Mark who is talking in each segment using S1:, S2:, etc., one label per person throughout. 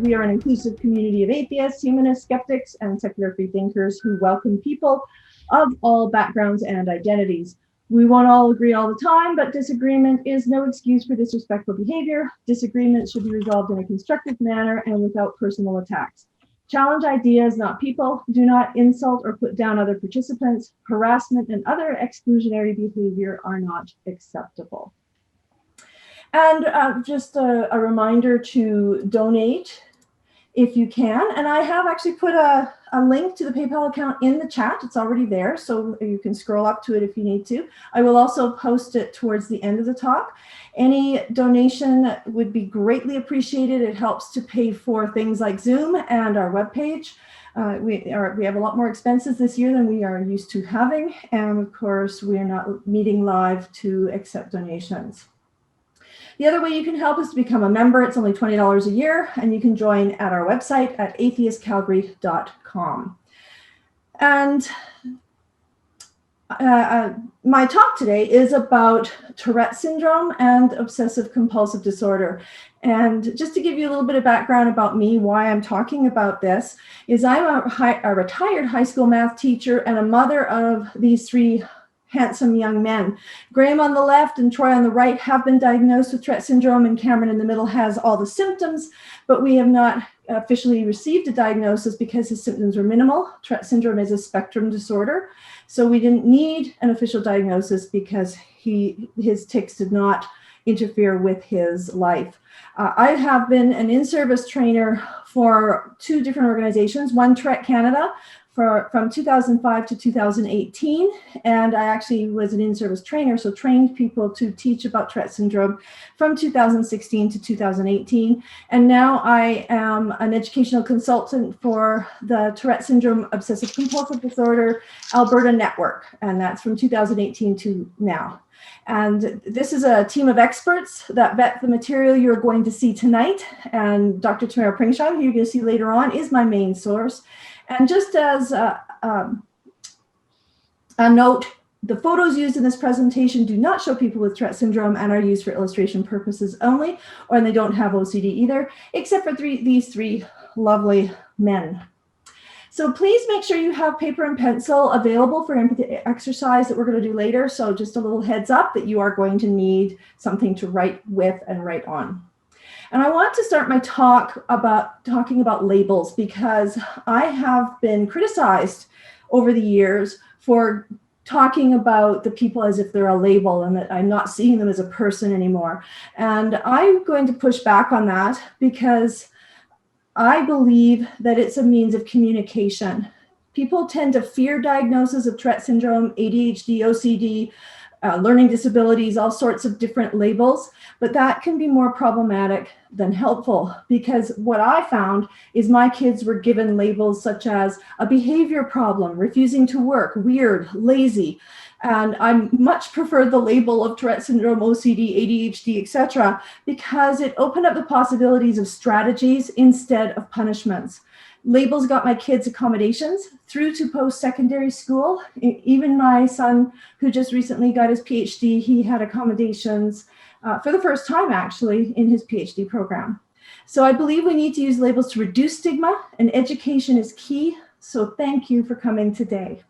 S1: We are an inclusive community of atheists, humanists, skeptics, and secular free thinkers who welcome people of all backgrounds and identities. We won't all agree all the time, but disagreement is no excuse for disrespectful behavior. Disagreement should be resolved in a constructive manner and without personal attacks. Challenge ideas, not people. Do not insult or put down other participants. Harassment and other exclusionary behavior are not acceptable. And just a reminder to donate if you can. And I have actually put a link to the PayPal account in the chat. It's already there, so you can scroll up to it if you need to. I will also post it towards the end of the talk. Any donation would be greatly appreciated. It helps to pay for things like Zoom and our webpage. We have a lot more expenses this year than we are used to having. And of course, we are not meeting live to accept donations. The other way you can help is to become a member. It's only $20 a year, and you can join at our website at atheistcalgary.com. And my talk today is about Tourette syndrome and obsessive compulsive disorder. And just to give you a little bit of background about me, why I'm talking about this is I'm a retired high school math teacher and a mother of these three handsome young men. Graham on the left and Troy on the right have been diagnosed with Tourette syndrome, and Cameron in the middle has all the symptoms, but we have not officially received a diagnosis because his symptoms were minimal. Tourette syndrome is a spectrum disorder, so we didn't need an official diagnosis because his tics did not interfere with his life. I have been an in-service trainer for two different organizations, one Tourette Canada, from 2005 to 2018, and I actually was an in-service trainer, so trained people to teach about Tourette syndrome from 2016 to 2018, and now I am an educational consultant for the Tourette Syndrome Obsessive Compulsive Disorder Alberta Network, and that's from 2018 to now. And this is a team of experts that vet the material you're going to see tonight, and Dr. Tamara Pringsheim, who you're going to see later on, is my main source. And just as a note, the photos used in this presentation do not show people with Tourette syndrome and are used for illustration purposes only, or they don't have OCD either, except for these three lovely men. So please make sure you have paper and pencil available for exercise that we're going to do later. So just a little heads up that you are going to need something to write with and write on. And I want to start my talk talking about labels, because I have been criticized over the years for talking about the people as if they're a label and that I'm not seeing them as a person anymore. And I'm going to push back on that because I believe that it's a means of communication. People tend to fear diagnosis of Tourette syndrome, ADHD, OCD, learning disabilities, all sorts of different labels, but that can be more problematic than helpful, because what I found is my kids were given labels such as a behavior problem, refusing to work, weird, lazy, and I much preferred the label of Tourette syndrome, OCD, ADHD, etc., because it opened up the possibilities of strategies instead of punishments. Labels got my kids accommodations through to post-secondary school. Even my son, who just recently got his PhD, he had accommodations for the first time, actually, in his PhD program. So I believe we need to use labels to reduce stigma, and education is key. So thank you for coming today.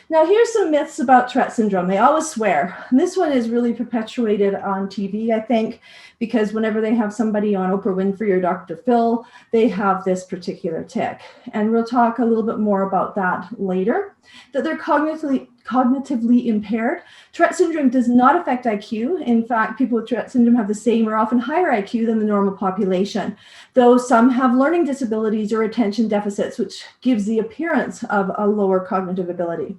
S1: Now, here's some myths about Tourette syndrome. They always swear. And this one is really perpetuated on TV, I think, because whenever they have somebody on Oprah Winfrey or Dr. Phil, they have this particular tic. And we'll talk a little bit more about that later, that they're cognitively impaired. Tourette syndrome does not affect IQ. In fact, people with Tourette syndrome have the same or often higher IQ than the normal population, though some have learning disabilities or attention deficits, which gives the appearance of a lower cognitive ability.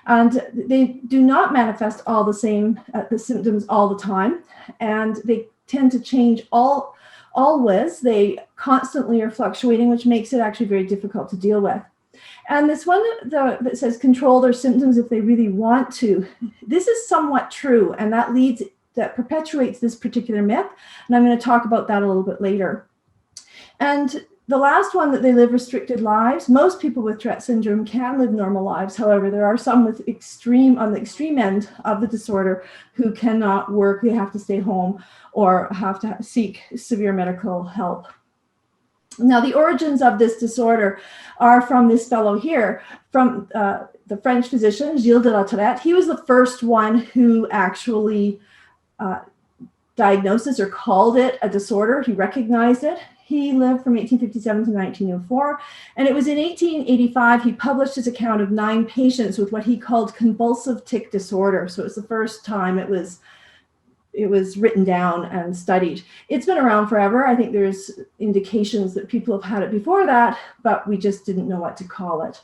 S1: And they do not manifest all the same the symptoms all the time, and they tend to change always. They constantly are fluctuating, which makes it actually very difficult to deal with. And this one that says control their symptoms if they really want to, this is somewhat true, and that perpetuates this particular myth, and I'm going to talk about that a little bit later. And the last one, that they live restricted lives. Most people with Tourette syndrome can live normal lives. However, there are some with on the extreme end of the disorder who cannot work. They have to stay home or have to seek severe medical help. Now, the origins of this disorder are from this fellow here, from the French physician, Gilles de la Tourette. He was the first one who actually diagnosed this or called it a disorder. He recognized it. He lived from 1857 to 1904. And it was in 1885 he published his account of 9 patients with what he called convulsive tic disorder. So it was the first time it was written down and studied. It's been around forever. I think there's indications that people have had it before that, but we just didn't know what to call it.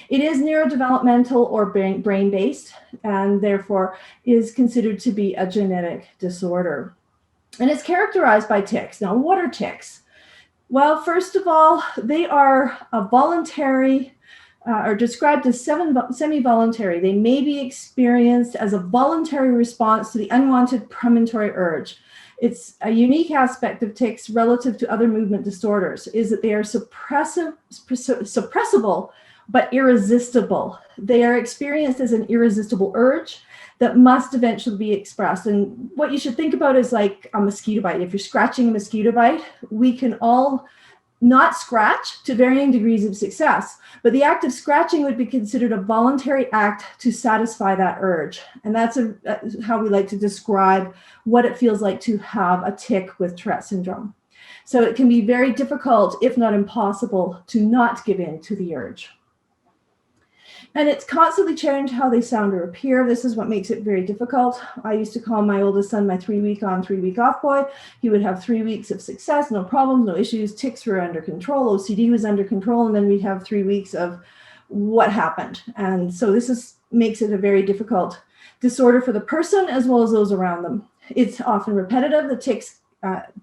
S1: It is neurodevelopmental or brain-based, and therefore is considered to be a genetic disorder. And it's characterized by tics. Now, what are tics? Well, first of all, they are a voluntary, are described as semi-voluntary. They may be experienced as a voluntary response to the unwanted premonitory urge. It's a unique aspect of tics relative to other movement disorders, is that they are suppressible, but irresistible. They are experienced as an irresistible urge that must eventually be expressed. And what you should think about is like a mosquito bite. If you're scratching a mosquito bite, we can all not scratch to varying degrees of success, but the act of scratching would be considered a voluntary act to satisfy that urge. And that's how we like to describe what it feels like to have a tic with Tourette syndrome. So it can be very difficult, if not impossible, to not give in to the urge. And it's constantly changed how they sound or appear. This is what makes it very difficult. I used to call my oldest son my 3-week on, 3-week off boy. He would have 3 weeks of success, no problems, no issues. Tics were under control. OCD was under control. And then we'd have 3 weeks of what happened. And so this makes it a very difficult disorder for the person as well as those around them. It's often repetitive. The tics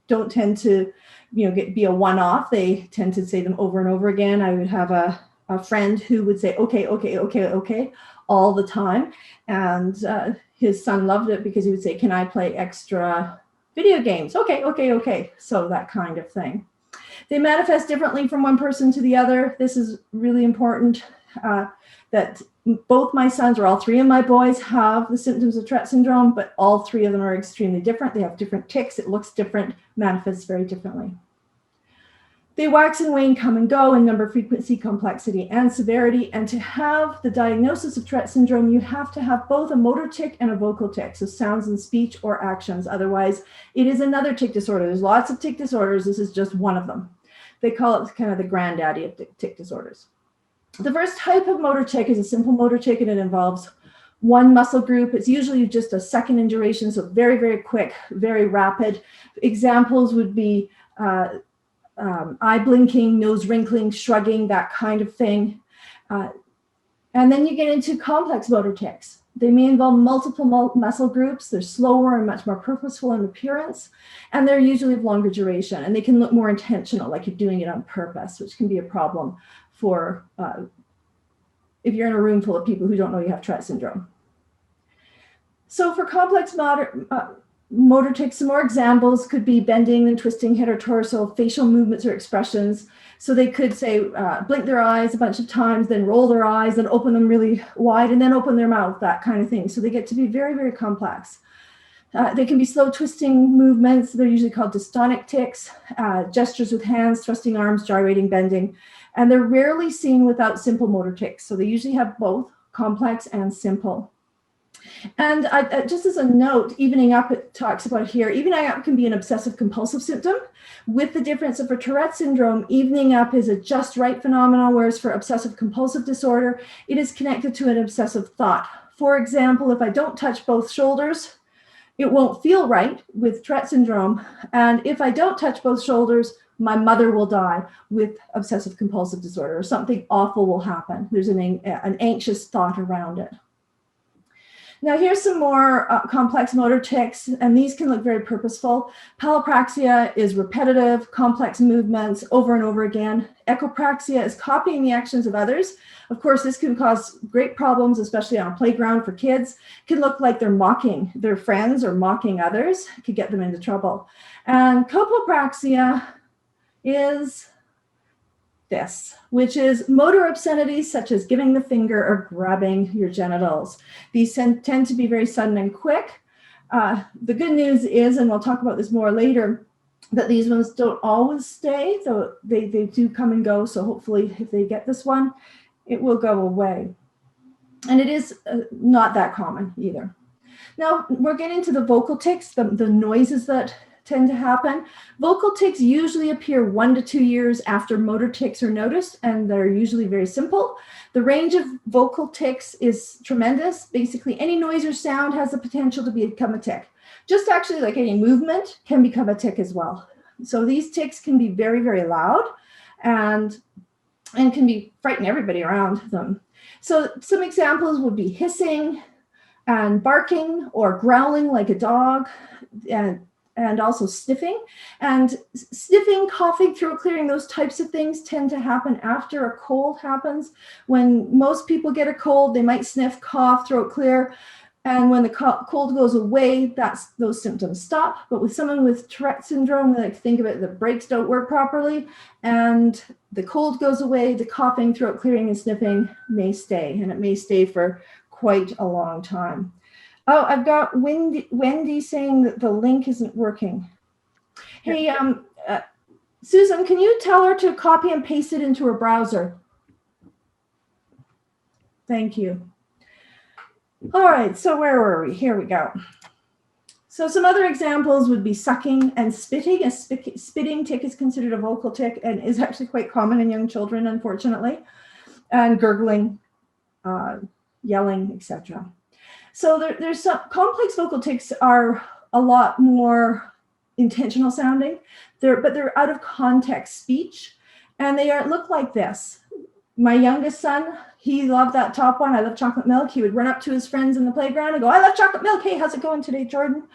S1: don't tend to be a one-off. They tend to say them over and over again. I would have a friend who would say, okay, okay, okay, okay, all the time. And his son loved it because he would say, can I play extra video games? Okay, okay, okay. So that kind of thing. They manifest differently from one person to the other. This is really important that both my sons, or all 3 of my boys, have the symptoms of Tourette syndrome, but all 3 of them are extremely different. They have different tics. It looks different, manifests very differently. They wax and wane, come and go in number, frequency, complexity, and severity. And to have the diagnosis of Tourette syndrome, you have to have both a motor tic and a vocal tic, so sounds and speech or actions. Otherwise, it is another tic disorder. There's lots of tic disorders. This is just one of them. They call it kind of the granddaddy of tic disorders. The first type of motor tic is a simple motor tic, and it involves one muscle group. It's usually just a second in duration, so very, very quick, very rapid. Examples would be eye blinking, nose wrinkling, shrugging, that kind of thing. And then you get into complex motor tics. They may involve multiple muscle groups. They're slower and much more purposeful in appearance, and they're usually of longer duration, and they can look more intentional, like you're doing it on purpose, which can be a problem for if you're in a room full of people who don't know you have Tourette syndrome. So for complex motor tics, some more examples could be bending and twisting head or torso, facial movements or expressions. So they could say, blink their eyes a bunch of times, then roll their eyes, then open them really wide, and then open their mouth, that kind of thing. So they get to be very, very complex. They can be slow twisting movements. They're usually called dystonic tics, gestures with hands, thrusting arms, gyrating, bending. And they're rarely seen without simple motor tics. So they usually have both complex and simple. And just as a note, evening up, it talks about here, evening up can be an obsessive compulsive symptom, with the difference that for Tourette syndrome, evening up is a just right phenomenon, whereas for obsessive compulsive disorder, it is connected to an obsessive thought. For example, if I don't touch both shoulders, it won't feel right with Tourette syndrome. And if I don't touch both shoulders, my mother will die with obsessive compulsive disorder, or something awful will happen. There's an anxious thought around it. Now here's some more complex motor tics, and these can look very purposeful. Palapraxia is repetitive, complex movements over and over again. Echopraxia is copying the actions of others. Of course, this can cause great problems, especially on a playground for kids. It can look like they're mocking their friends or mocking others. It could get them into trouble. And copopraxia is this, which is motor obscenities such as giving the finger or grabbing your genitals. These tend to be very sudden and quick. The good news is, and we'll talk about this more later, But these ones don't always stay, though they do come and go. So hopefully if they get this one, it will go away. And it is not that common either. Now we're getting to the vocal tics, the noises that tend to happen. Vocal tics usually appear 1 to 2 years after motor tics are noticed, and they're usually very simple. The range of vocal tics is tremendous. Basically, any noise or sound has the potential to become a tic. Just actually like any movement can become a tic as well. So these tics can be very, very loud and can be frightening everybody around them. So some examples would be hissing and barking or growling like a dog, and also sniffing. And sniffing, coughing, throat clearing, those types of things tend to happen after a cold happens. When most people get a cold, they might sniff, cough, throat clear. And when the cold goes away, those symptoms stop. But with someone with Tourette syndrome, we like to think of it, the brakes don't work properly, and the cold goes away, the coughing, throat clearing, and sniffing may stay, and it may stay for quite a long time. Oh, I've got Wendy saying that the link isn't working. Hey, Susan, can you tell her to copy and paste it into her browser? Thank you. All right, so where were we? Here we go. So some other examples would be sucking and spitting. A spitting tic is considered a vocal tic and is actually quite common in young children, unfortunately. And gurgling, yelling, etc. So there's some complex vocal tics are a lot more intentional sounding. But they're out of context speech, and they look like this. My youngest son, he loved that top one. I love chocolate milk. He would run up to his friends in the playground and go, I love chocolate milk. Hey, how's it going today, Jordan?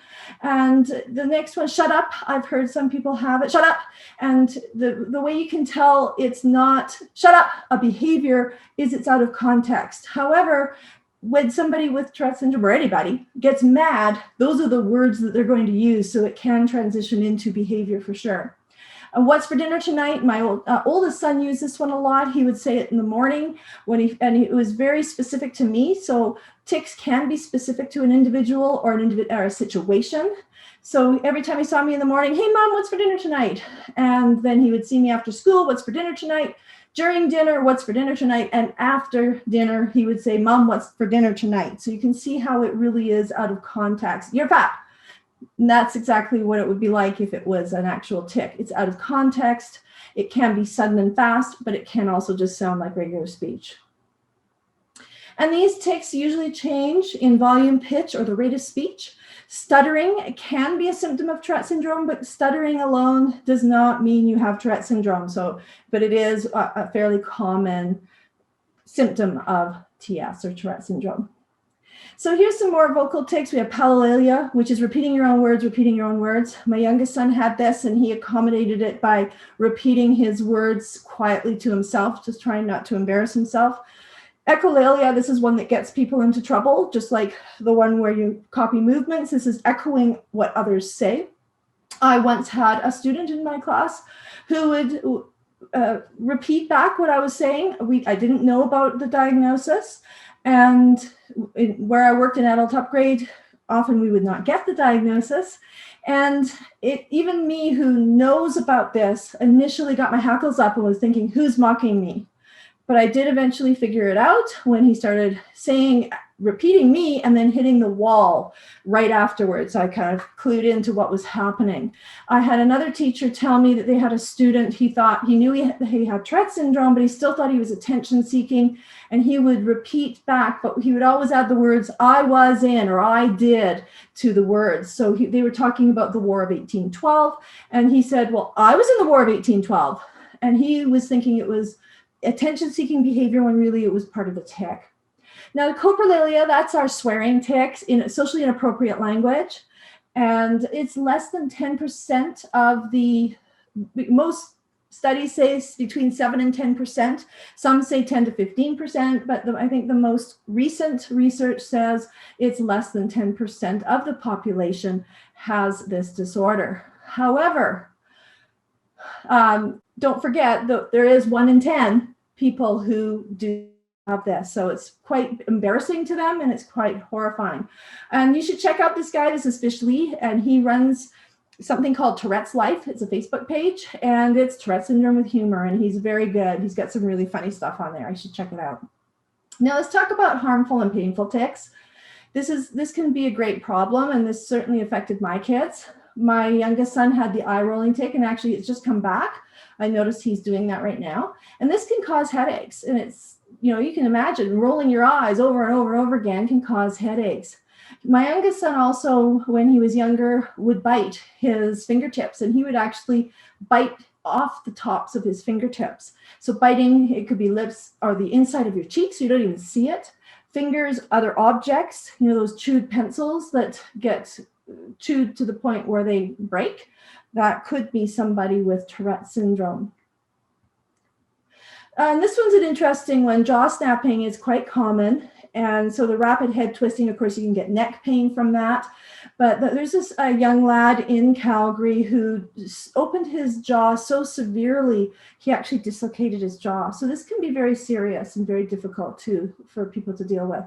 S1: And the next one, shut up. I've heard some people have it. Shut up. And the way you can tell it's not shut up, a behavior, is it's out of context. However, when somebody with Tourette syndrome or anybody gets mad, those are the words that they're going to use. So it can transition into behavior for sure. What's for dinner tonight? My oldest son used this one a lot. He would say it in the morning and it was very specific to me. So tics can be specific to an individual or a situation. So every time he saw me in the morning, hey mom, what's for dinner tonight? And then he would see me after school, what's for dinner tonight? During dinner, what's for dinner tonight? And after dinner, he would say, mom, what's for dinner tonight? So you can see how it really is out of context. You're fat. And that's exactly what it would be like if it was an actual tic. It's out of context. It can be sudden and fast, but it can also just sound like regular speech. And these tics usually change in volume, pitch, or the rate of speech. Stuttering can be a symptom of Tourette syndrome, but stuttering alone does not mean you have Tourette syndrome. But it is a fairly common symptom of TS or Tourette syndrome. So here's some more vocal tics. We have palalia, which is repeating your own words, repeating your own words. My youngest son had this, and he accommodated it by repeating his words quietly to himself, just trying not to embarrass himself. Echolalia, this is one that gets people into trouble, just like the one where you copy movements. This is echoing what others say. I once had a student in my class who would repeat back what I was saying. I didn't know about the diagnosis. And where I worked in adult upgrade, often we would not get the diagnosis. And even me who knows about this initially got my hackles up and was thinking, who's mocking me? But I did eventually figure it out when he started repeating me and then hitting the wall right afterwards. I kind of clued into what was happening. I had another teacher tell me that they had a student, he knew he had Tourette syndrome, but he still thought he was attention seeking. And he would repeat back, but he would always add the words, I was in, or I did, to the words. So they were talking about the War of 1812. And he said, well, I was in the War of 1812. And he was thinking it was attention-seeking behavior when really it was part of the tic. Now, the coprolalia, that's our swearing tics in socially inappropriate language. And it's less than 10% of most studies say it's between 7 and 10%. Some say 10 to 15%, but I think the most recent research says it's less than 10% of the population has this disorder. However, don't forget that there is 1 in 10 people who do have this. So it's quite embarrassing to them and it's quite horrifying. And you should check out this guy. This is Fish Lee, and he runs something called Tourette's Life. It's a Facebook page, and it's Tourette syndrome with humor, and he's very good. He's got some really funny stuff on there. I should check it out. Now let's talk about harmful and painful tics. This can be a great problem, and this certainly affected my kids. My youngest son had the eye rolling tic, and actually it's just come back. I noticed he's doing that right now. And this can cause headaches. And it's, you can imagine rolling your eyes over and over and over again can cause headaches. My youngest son also, when he was younger, would bite his fingertips, and he would actually bite off the tops of his fingertips. So biting, it could be lips or the inside of your cheeks, so you don't even see it. Fingers, other objects, those chewed pencils that get chewed to the point where they break. That could be somebody with Tourette syndrome. And this one's an interesting one. Jaw snapping is quite common. And so the rapid head twisting, of course, you can get neck pain from that. But there's this young lad in Calgary who opened his jaw so severely, he actually dislocated his jaw. So this can be very serious and very difficult for people to deal with.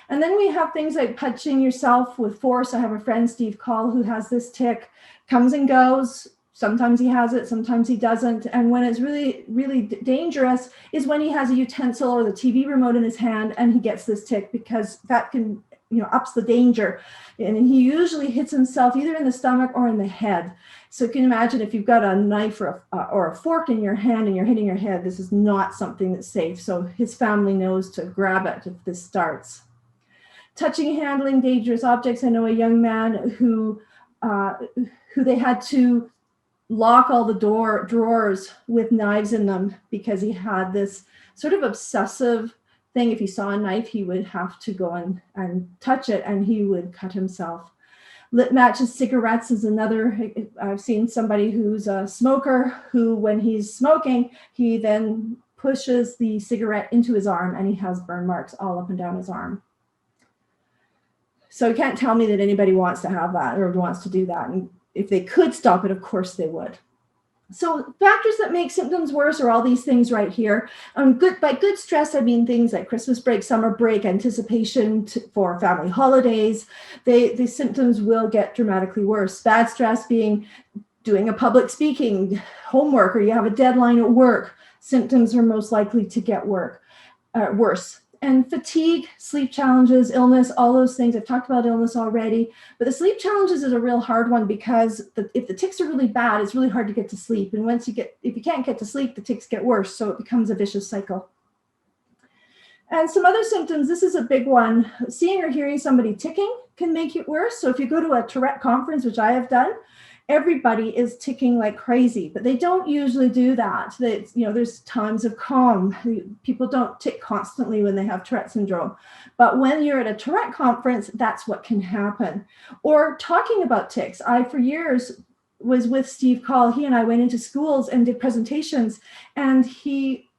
S1: And then we have things like punching yourself with force. I have a friend, Steve Call, who has this tic, comes and goes. Sometimes he has it, sometimes he doesn't. And when it's really, really dangerous is when he has a utensil or the TV remote in his hand and he gets this tic, because that can, ups the danger. And he usually hits himself either in the stomach or in the head. So you can imagine if you've got a knife or a fork in your hand and you're hitting your head, this is not something that's safe. So his family knows to grab it if this starts. Touching, handling dangerous objects. I know a young man who they had to lock all the drawers with knives in them because he had this sort of obsessive thing. If he saw a knife, he would have to go and touch it, and he would cut himself. Lit matches, cigarettes is another. I've seen somebody who's a smoker who, when he's smoking, he then pushes the cigarette into his arm, and he has burn marks all up and down his arm. So you can't tell me that anybody wants to have that or wants to do that. And if they could stop it, of course they would. So factors that make symptoms worse are all these things right here. By good stress, I mean things like Christmas break, summer break, anticipation for family holidays. The symptoms will get dramatically worse. Bad stress being doing a public speaking, homework, or you have a deadline at work. Symptoms are most likely to get worse. And fatigue, sleep challenges, illness, all those things. I've talked about illness already, but the sleep challenges is a real hard one because if the tics are really bad, it's really hard to get to sleep. And if you can't get to sleep, the tics get worse. So it becomes a vicious cycle. And some other symptoms, this is a big one. Seeing or hearing somebody ticking can make it worse. So if you go to a Tourette conference, which I have done, everybody is ticking like crazy, but they don't usually do that. There's times of calm. People don't tick constantly when they have Tourette syndrome. But when you're at a Tourette conference, that's what can happen. Or talking about tics. I, for years, was with Steve Call. He and I went into schools and did presentations, and he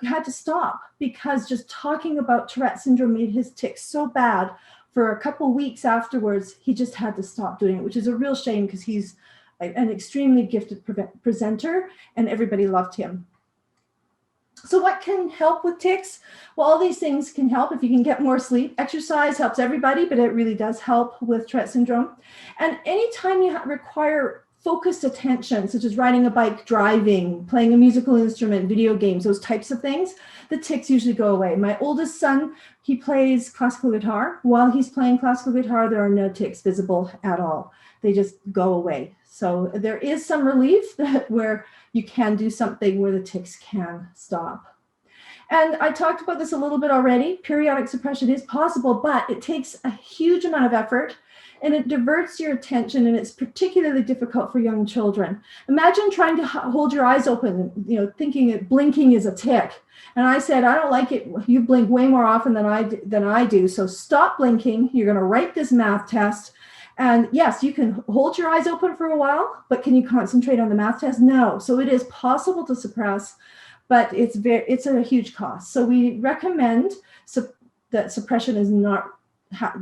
S1: had to stop because just talking about Tourette syndrome made his tics so bad. For a couple weeks afterwards, he just had to stop doing it, which is a real shame because he's an extremely gifted presenter and everybody loved him. So what can help with tics? Well, all these things can help. If you can get more sleep, exercise helps everybody, but it really does help with Tourette syndrome. And anytime you require focused attention, such as riding a bike, driving, playing a musical instrument, video games, those types of things, the tics usually go away. My oldest son, he plays classical guitar. While he's playing classical guitar, there are no tics visible at all. They just go away. So there is some relief where you can do something where the tics can stop. And I talked about this a little bit already. Periodic suppression is possible, but it takes a huge amount of effort and it diverts your attention, and it's particularly difficult for young children. Imagine trying to hold your eyes open, thinking that blinking is a tic. And I said, I don't like it. You blink way more often than I do. So stop blinking. You're going to write this math test. And yes, you can hold your eyes open for a while, but can you concentrate on the math test? No. So it is possible to suppress, but it's a huge cost. So we recommend that suppression is not.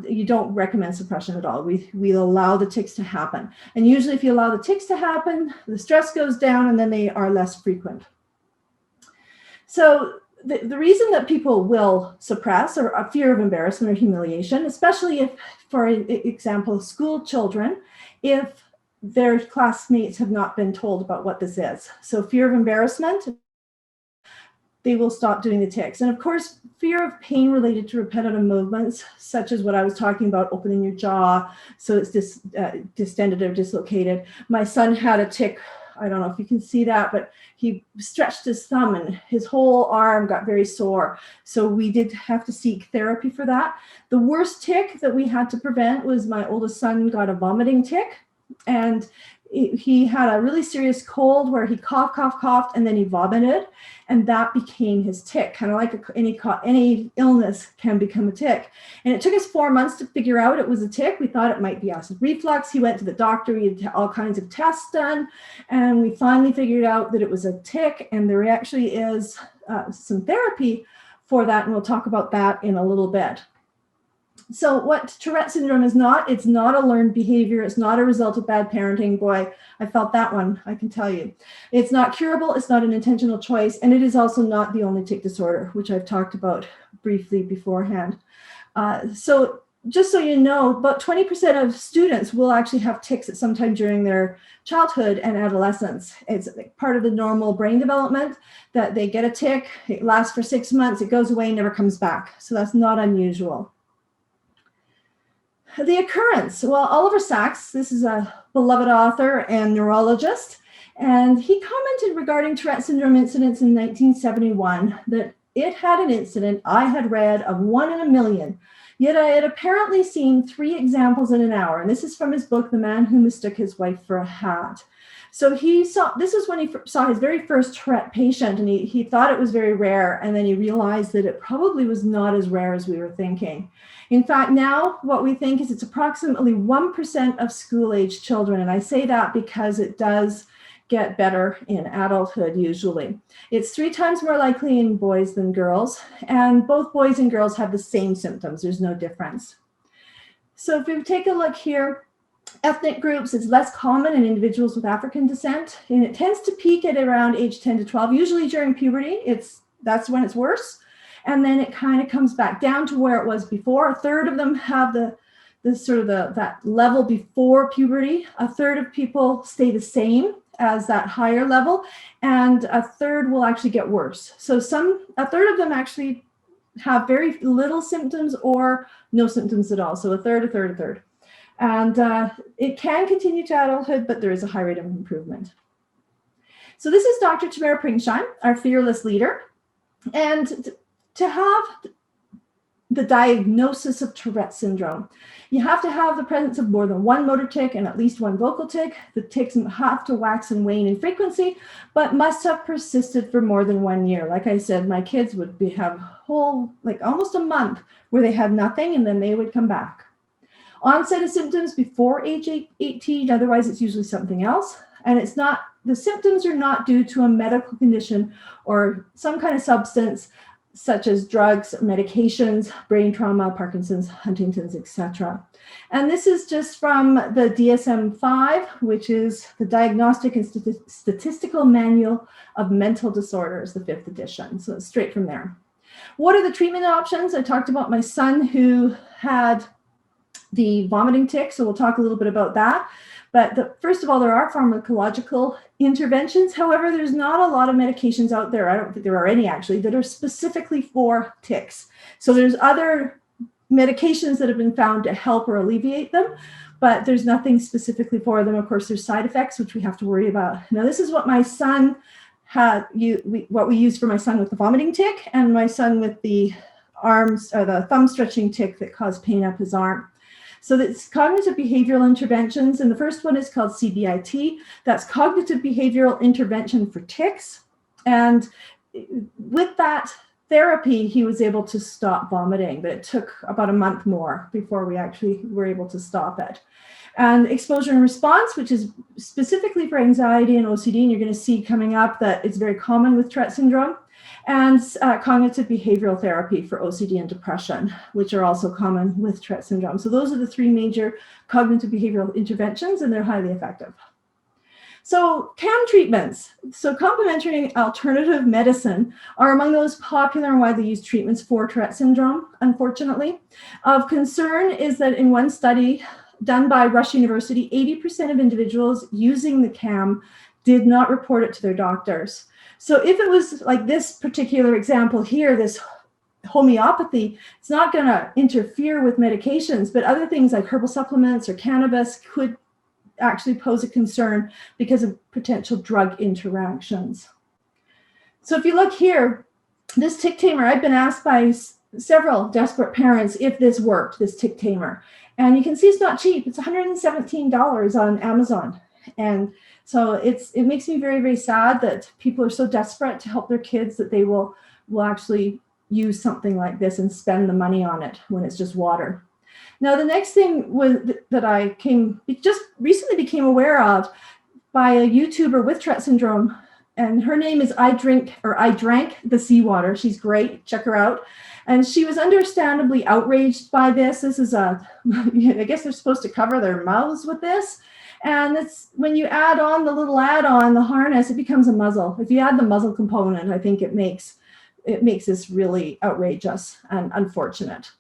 S1: You don't recommend suppression at all. We allow the tics to happen. And usually if you allow the tics to happen, the stress goes down and then they are less frequent. So the reason that people will suppress are a fear of embarrassment or humiliation, especially if, for example, school children, if their classmates have not been told about what this is. So fear of embarrassment, they will stop doing the tics. And of course, fear of pain related to repetitive movements, such as what I was talking about, opening your jaw so it's distended or dislocated. My son had a tic, I don't know if you can see that, but he stretched his thumb and his whole arm got very sore. So we did have to seek therapy for that. The worst tic that we had to prevent was my oldest son got a vomiting tic, and he had a really serious cold where he coughed, and then he vomited, and that became his tic. Kind of like any illness can become a tic. And it took us 4 months to figure out it was a tic. We thought it might be acid reflux. He went to the doctor. We had all kinds of tests done, and we finally figured out that it was a tic. And there actually is some therapy for that, and we'll talk about that in a little bit. So what Tourette syndrome is not, it's not a learned behavior. It's not a result of bad parenting. Boy, I felt that one, I can tell you. It's not curable. It's not an intentional choice. And it is also not the only tic disorder, which I've talked about briefly beforehand. So just so you know, about 20% of students will actually have tics at some time during their childhood and adolescence. It's part of the normal brain development that they get a tic, it lasts for 6 months, it goes away, never comes back. So that's not unusual. The occurrence, well, Oliver Sacks, this is a beloved author and neurologist, and he commented regarding Tourette syndrome incidents in 1971 that it had an incident I had read of 1 in a million, yet I had apparently seen 3 examples in an hour. And this is from his book, The Man Who Mistook His Wife for a Hat. So this is when he saw his very first Tourette patient, and he thought it was very rare, and then he realized that it probably was not as rare as we were thinking. In fact, now what we think is it's approximately 1% of school-age children, and I say that because it does get better in adulthood usually. It's 3 times more likely in boys than girls, and both boys and girls have the same symptoms. There's no difference. So if we take a look here, ethnic groups, it's less common in individuals with African descent, and it tends to peak at around age 10 to 12, usually during puberty. That's when it's worse. And then it kind of comes back down to where it was before. A third of them have that level before puberty. A third of people stay the same as that higher level, and a third will actually get worse. So a third of them actually have very little symptoms or no symptoms at all. So a third. And it can continue to adulthood, but there is a high rate of improvement. So this is Dr. Tamara Pringsheim, our fearless leader. And to have the diagnosis of Tourette syndrome, you have to have the presence of more than 1 motor tic and at least 1 vocal tic. The tics have to wax and wane in frequency, but must have persisted for more than 1 year. Like I said, my kids would have almost a month where they had nothing, and then they would come back. Onset of symptoms before age 18, otherwise it's usually something else. And the symptoms are not due to a medical condition or some kind of substance, such as drugs, medications, brain trauma, Parkinson's, Huntington's, etc. And this is just from the DSM-5, which is the Diagnostic and Statistical Manual of Mental Disorders, the 5th edition. So it's straight from there. What are the treatment options? I talked about my son who had the vomiting tic, so we'll talk a little bit about that. But first of all, there are pharmacological interventions. However, there's not a lot of medications out there, I don't think there are any actually, that are specifically for tics. So there's other medications that have been found to help or alleviate them, but there's nothing specifically for them. Of course, there's side effects, which we have to worry about. Now, this is what my son had, what we used for my son with the vomiting tic, and my son with the arms, or the thumb stretching tic that caused pain up his arm. So that's cognitive behavioral interventions, and the first one is called CBIT. That's cognitive behavioral intervention for tics. And with that therapy, he was able to stop vomiting, but it took about a month more before we actually were able to stop it. And exposure and response, which is specifically for anxiety and OCD, and you're going to see coming up that it's very common with Tourette syndrome. And cognitive behavioral therapy for OCD and depression, which are also common with Tourette syndrome. So those are the 3 major cognitive behavioral interventions, and they're highly effective. So CAM treatments, so complementary alternative medicine, are among those popular and widely used treatments for Tourette syndrome, unfortunately. Of concern is that in one study, done by Rush University, 80% of individuals using the CAM did not report it to their doctors. So if it was like this particular example here, this homeopathy, it's not going to interfere with medications, but other things like herbal supplements or cannabis could actually pose a concern because of potential drug interactions. So if you look here, this tick tamer, I've been asked by several desperate parents if this worked, this tick tamer. And you can see it's not cheap. It's $117 on Amazon. And so it makes me very, very sad that people are so desperate to help their kids that they will actually use something like this and spend the money on it when it's just water. Now, the next thing that I just recently became aware of by a YouTuber with Tourette syndrome, and her name is I Drank the Seawater. She's great. Check her out. And she was understandably outraged by this. This is I guess they're supposed to cover their mouths with this. And it's when you add on the little add-on, the harness, it becomes a muzzle. If you add the muzzle component, I think it makes this really outrageous and unfortunate.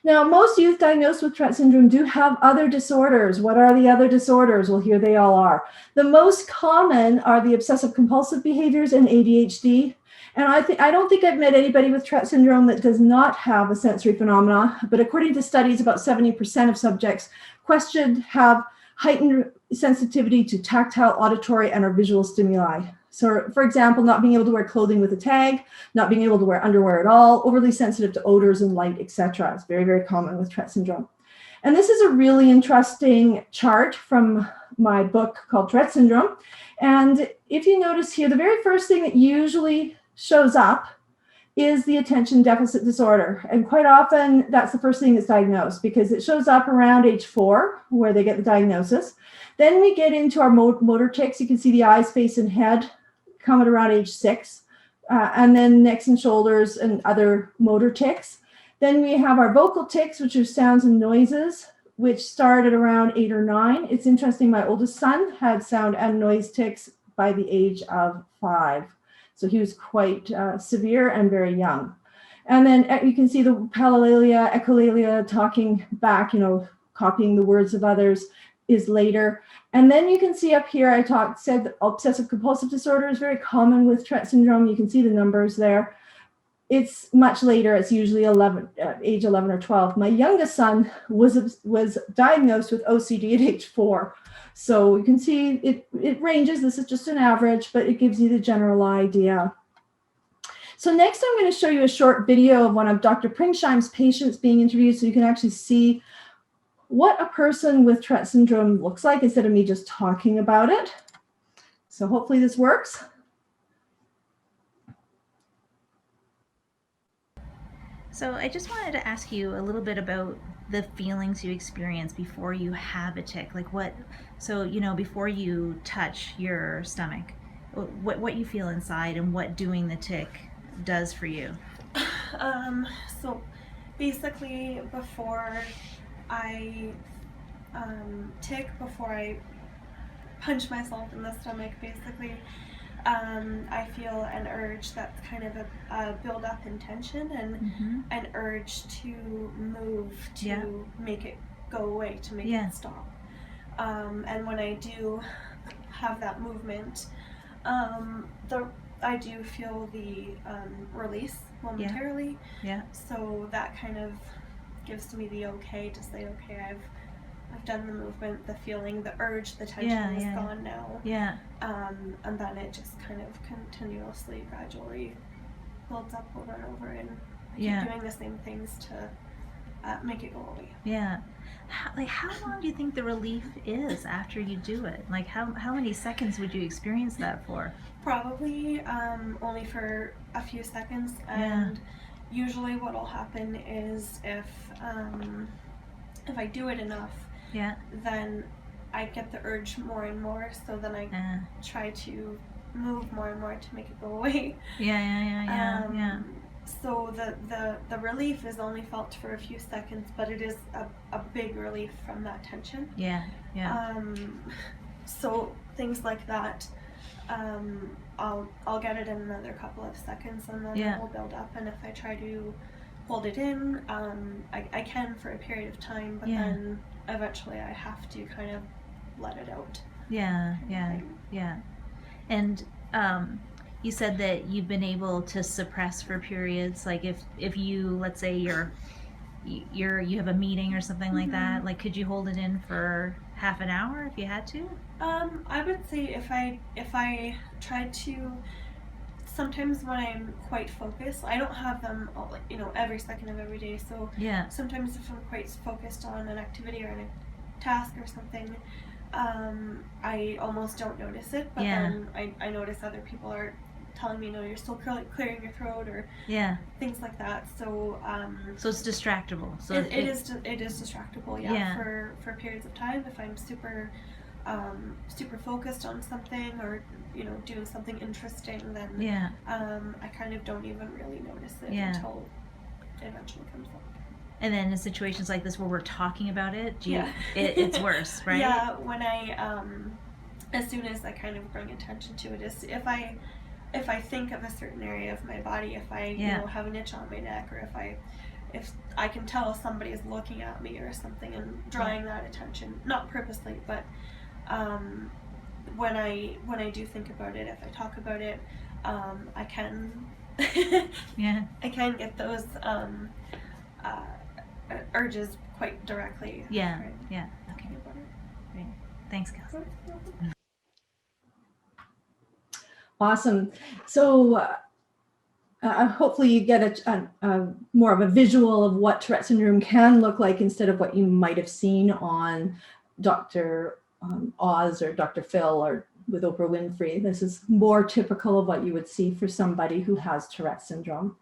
S1: Now, most youth diagnosed with Tourette syndrome do have other disorders. What are the other disorders? Well, here they all are. The most common are the obsessive compulsive behaviors and ADHD. And I don't think I've met anybody with Tourette syndrome that does not have a sensory phenomena, but according to studies, about 70% of subjects questioned have heightened sensitivity to tactile, auditory, and or visual stimuli. So, for example, not being able to wear clothing with a tag, not being able to wear underwear at all, overly sensitive to odors and light, etc. It's very, very common with Tourette syndrome. And this is a really interesting chart from my book called Tourette Syndrome. And if you notice here, the very first thing that usually shows up is the attention deficit disorder. And quite often that's the first thing that's diagnosed because it shows up around age 4 where they get the diagnosis. Then we get into our motor tics. You can see the eyes, face, and head come at around age 6. And then necks and shoulders and other motor tics. Then we have our vocal tics, which are sounds and noises, which start at around 8 or 9. It's interesting, my oldest son had sound and noise tics by the age of 5. So he was quite severe and very young. And then you can see the palilalia, echolalia, talking back, copying the words of others is later. And then you can see up here, said that obsessive compulsive disorder is very common with Tourette syndrome. You can see the numbers there. It's much later. It's usually age 11 or 12. My youngest son was diagnosed with OCD at age 4. So you can see it ranges. This is just an average, but it gives you the general idea. So next I'm going to show you a short video of one of Dr. Pringsheim's patients being interviewed so you can actually see what a person with Tourette syndrome looks like instead of me just talking about it. So hopefully this works.
S2: So I just wanted to ask you a little bit about the feelings you experience before you have a tic. Like before you touch your stomach, what you feel inside and what doing the tic does for you.
S3: So basically before I before I punch myself in the stomach, basically, I feel an urge that's kind of a build-up in tension and an urge to move to make it go away, to make it stop. And when I do have that movement, I do feel the release momentarily. So that kind of gives me the okay to say, okay, I've done the movement, the feeling, the urge, the tension is gone now. And then it just kind of continuously, gradually builds up over and over, and I keep doing the same things to make it go away.
S2: How long do you think the relief is after you do it? Like how many seconds would you experience that for?
S3: Probably only for a few seconds, and usually what will happen is if I do it enough, then I get the urge more and more, so then I try to move more and more to make it go away. So the relief is only felt for a few seconds, but it is a big relief from that tension. So things like that, I'll get it in another couple of seconds, and then it will build up. And if I try to hold it in. I can for a period of time, but then eventually I have to kind of let it out.
S2: Yeah. And you said that you've been able to suppress for periods. Like if you, let's say you have a meeting or something like that, like could you hold it in for half an hour if you had to?
S3: I would say if I tried to, sometimes when I'm quite focused, I don't have them all, like, every second of every day. So sometimes if I'm quite focused on an activity or a task or something, I almost don't notice it. But then I notice other people are telling me, no, you're still clearing your throat, or things like that. So
S2: so it's distractible. So
S3: it is distractible. Yeah. For periods of time, if I'm super focused on something, or doing something interesting, then I kind of don't even really notice it until it eventually comes up.
S2: And then in situations like this where we're talking about it, it's worse, right?
S3: Yeah, when I as soon as I kind of bring attention to it, is if I think of a certain area of my body, if I have an itch on my neck, or if I can tell somebody is looking at me or something and drawing that attention, not purposely, but when I do think about it, if I talk about it, I can I can get those urges quite directly.
S2: Okay. Great. Thanks, Kelsey.
S1: Awesome. So hopefully you get a more of a visual of what Tourette syndrome can look like, instead of what you might have seen on Dr. Oz or Dr. Phil or with Oprah Winfrey. This is more typical of what you would see for somebody who has Tourette syndrome.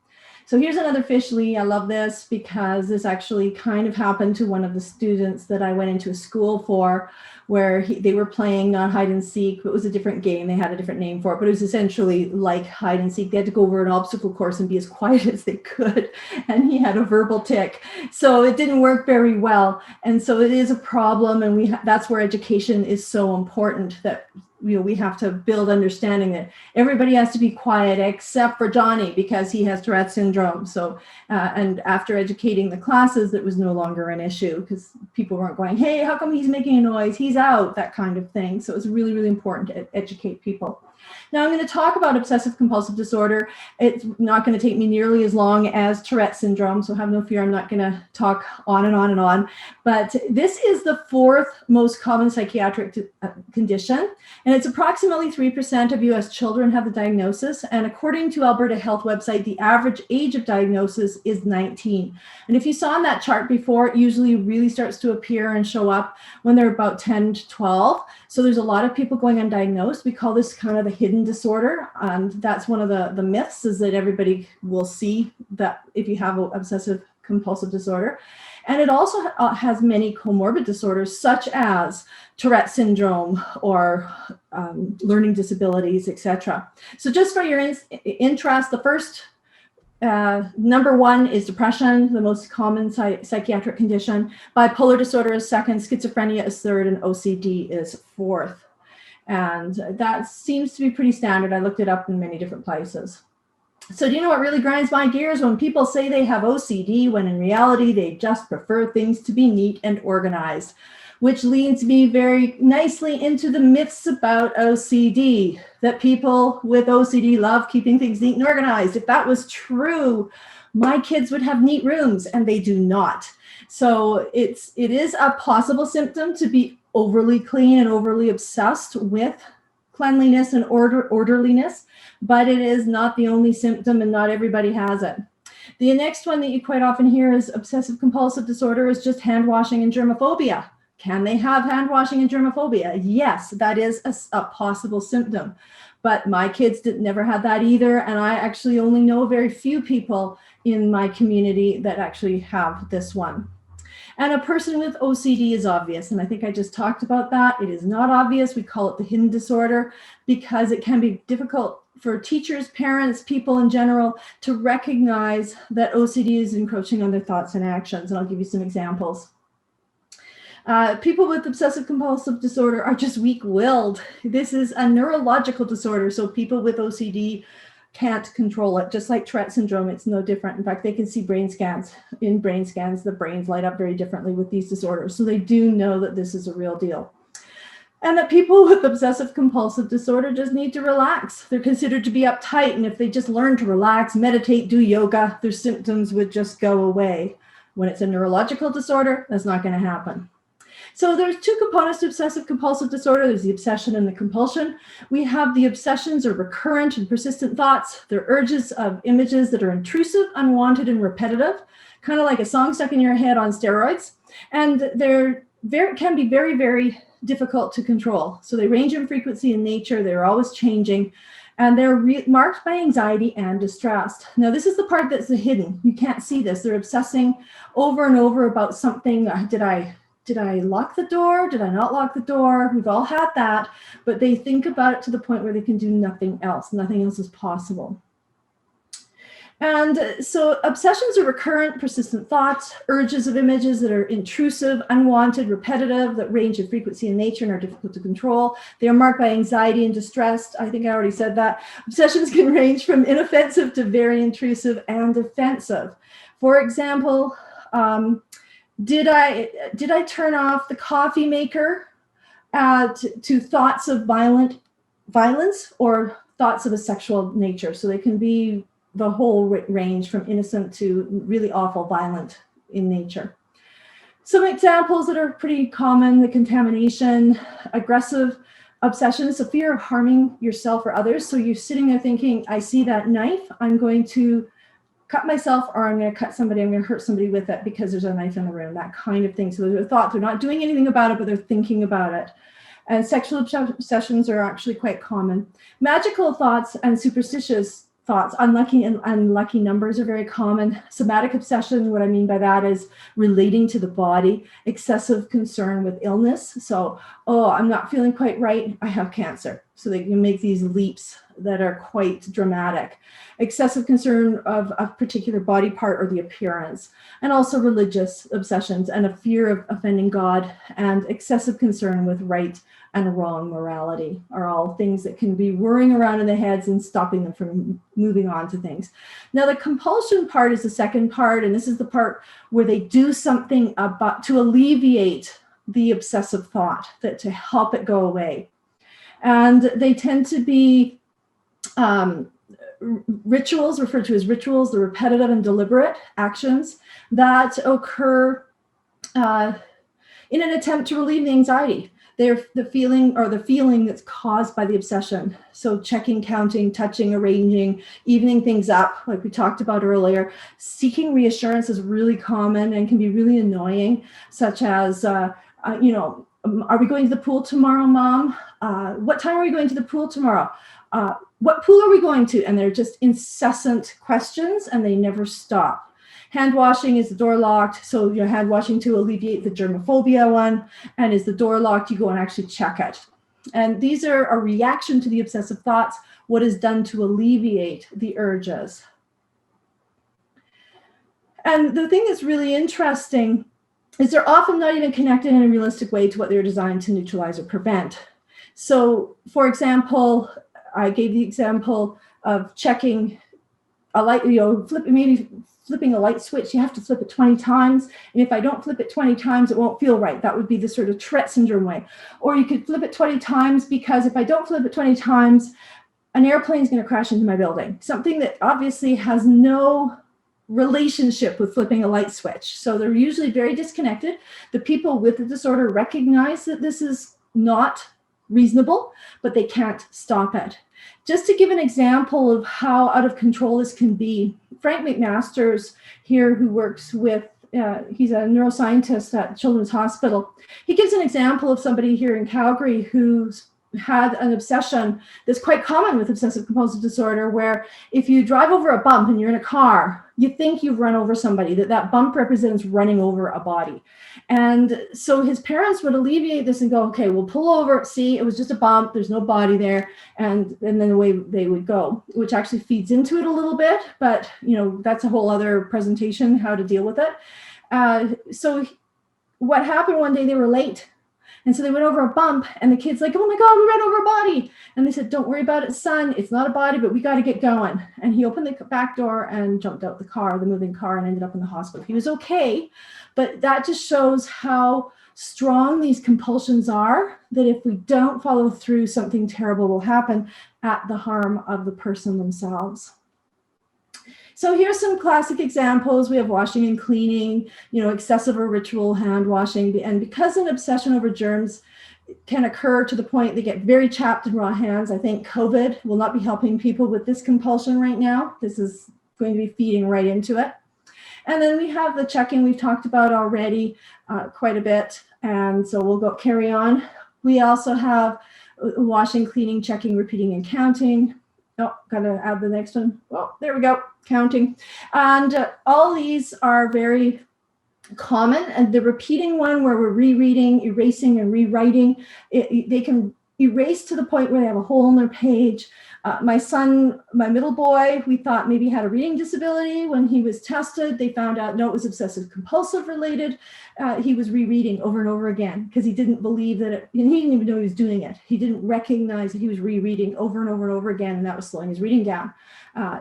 S1: So here's another fish, Lee. I love this because this actually kind of happened to one of the students that I went into a school for, where they were playing not hide and seek. It was a different game. They had a different name for it, but it was essentially like hide and seek. They had to go over an obstacle course and be as quiet as they could. And he had a verbal tic. So it didn't work very well. And so it is a problem. And that's where education is so important, that we have to build understanding that everybody has to be quiet except for Johnny, because he has Tourette syndrome. So, and after educating the classes, it was no longer an issue, because people weren't going, hey, how come he's making a noise? He's out, that kind of thing. So it was really, really important to educate people. Now I'm going to talk about obsessive compulsive disorder. It's not going to take me nearly as long as Tourette syndrome, so have no fear, I'm not going to talk on and on and on. But this is the fourth most common psychiatric condition, and it's approximately 3% of US children have the diagnosis. And according to Alberta Health website, the average age of diagnosis is 19. And if you saw on that chart before, it usually really starts to appear and show up when they're about 10 to 12. So there's a lot of people going undiagnosed. We call this kind of a hidden disorder. And that's one of the myths, is that everybody will see that if you have obsessive compulsive disorder. And it also has many comorbid disorders, such as Tourette syndrome or learning disabilities, etc. So just for your interest, the first number one is depression, the most common psychiatric condition. Bipolar disorder is second, schizophrenia is third, and OCD is fourth. And that seems to be pretty standard. I looked it up in many different places. So do you know what really grinds my gears? When people say they have OCD, when in reality they just prefer things to be neat and organized, which leads me very nicely into the myths about OCD, that people with OCD love keeping things neat and organized. If that was true, my kids would have neat rooms, and they do not. So it is a possible symptom to be overly clean and overly obsessed with cleanliness and orderliness, but it is not the only symptom, and not everybody has it. The next one that you quite often hear is obsessive compulsive disorder is just hand washing and germophobia. Can they have hand washing and germophobia? Yes, that is a possible symptom. But my kids never had that either. And I actually only know very few people in my community that actually have this one. And a person with OCD is obvious. And I think I just talked about that. It is not obvious. We call it the hidden disorder, because it can be difficult for teachers, parents, people in general to recognize that OCD is encroaching on their thoughts and actions. And I'll give you some examples. People with obsessive compulsive disorder are just weak-willed. This is a neurological disorder. So people with OCD can't control it. Just like Tourette syndrome, it's no different. In fact, they can see brain scans. In brain scans, the brains light up very differently with these disorders. So they do know that this is a real deal. And that people with obsessive compulsive disorder just need to relax. They're considered to be uptight. And if they just learn to relax, meditate, do yoga, their symptoms would just go away. When it's a neurological disorder, that's not going to happen. So there's two components to obsessive compulsive disorder. There's the obsession and the compulsion. We have the obsessions or recurrent and persistent thoughts. They're urges of images that are intrusive, unwanted, and repetitive, kind of like a song stuck in your head on steroids. And can be very, very difficult to control. So they range in frequency and nature. They're always changing. And they're marked by anxiety and distress. Now, this is the part that's hidden. You can't see this. They're obsessing over and over about something. Did I lock the door? Did I not lock the door? We've all had that, but they think about it to the point where they can do nothing else. Nothing else is possible. And so obsessions are recurrent, persistent thoughts, urges of images that are intrusive, unwanted, repetitive, that range in frequency and nature and are difficult to control. They are marked by anxiety and distress. I think I already said that. Obsessions can range from inoffensive to very intrusive and offensive. For example, did I turn off the coffee maker to thoughts of violence or thoughts of a sexual nature? So they can be the whole range from innocent to really awful, violent in nature. Some examples that are pretty common: the contamination, aggressive obsessions, so fear of harming yourself or others. So you're sitting there thinking, I see that knife, I'm going to cut myself, or I'm going to cut somebody, I'm going to hurt somebody with it because there's a knife in the room, that kind of thing. So there's a thought, they're not doing anything about it, but they're thinking about it. And sexual obsessions are actually quite common. Magical thoughts and superstitious thoughts, unlucky numbers are very common. Somatic obsession, what I mean by that is relating to the body. Excessive concern with illness. So, I'm not feeling quite right, I have cancer. So they can make these leaps that are quite dramatic. Excessive concern of a particular body part or the appearance. And also religious obsessions and a fear of offending God and excessive concern with right and wrong morality are all things that can be whirring around in the heads and stopping them from moving on to things. Now, the compulsion part is the second part, and this is the part where they do something about to alleviate the obsessive thought, that to help it go away. And they tend to be rituals, referred to as rituals, the repetitive and deliberate actions that occur in an attempt to relieve the anxiety. They're the feeling that's caused by the obsession. So checking, counting, touching, arranging, evening things up, like we talked about earlier. Seeking reassurance is really common and can be really annoying, such as, are we going to the pool tomorrow, Mom? What time are we going to the pool tomorrow? What pool are we going to? And they're just incessant questions and they never stop. Hand washing, is the door locked? So you're hand washing to alleviate the germophobia one. And is the door locked? You go and actually check it. And these are a reaction to the obsessive thoughts, what is done to alleviate the urges. And the thing that's really interesting is they're often not even connected in a realistic way to what they're designed to neutralize or prevent. So, for example, I gave the example of checking a light, flipping a light switch. You have to flip it 20 times. And if I don't flip it 20 times, it won't feel right. That would be the sort of Tourette syndrome way. Or you could flip it 20 times because if I don't flip it 20 times, an airplane is going to crash into my building. Something that obviously has no relationship with flipping a light switch. So they're usually very disconnected. The people with the disorder recognize that this is not reasonable, but they can't stop it. Just to give an example of how out of control this can be, Frank McMaster's here, who works with, he's a neuroscientist at Children's Hospital. He gives an example of somebody here in Calgary who's had an obsession that's quite common with obsessive compulsive disorder, where if you drive over a bump and you're in a car, you think you've run over somebody, that bump represents running over a body. And so his parents would alleviate this and go, okay, we'll pull over, see, it was just a bump, there's no body there, and then away they would go, which actually feeds into it a little bit, but that's a whole other presentation, how to deal with it. So what happened one day, they were late. And so they went over a bump, and the kid's like, oh my God, we ran over a body. And they said, don't worry about it, son. It's not a body, but we got to get going. And he opened the back door and jumped out the moving car, and ended up in the hospital. He was okay, but that just shows how strong these compulsions are, that if we don't follow through, something terrible will happen at the harm of the person themselves. So here's some classic examples. We have washing and cleaning, excessive or ritual hand washing. And because an obsession over germs can occur to the point they get very chapped in raw hands, I think COVID will not be helping people with this compulsion right now. This is going to be feeding right into it. And then we have the checking we've talked about already quite a bit. And so we'll carry on. We also have washing, cleaning, checking, repeating, and counting. Oh, gotta add the next one. Oh, there we go, counting. And all these are very common. And the repeating one, where we're rereading, erasing, and rewriting, they can erase to the point where they have a hole in their page. My son, my middle boy, we thought maybe had a reading disability. When he was tested, they found out, no, it was obsessive compulsive related. He was rereading over and over again because he didn't believe that and he didn't even know he was doing it. He didn't recognize that he was rereading over and over and over again, and that was slowing his reading down.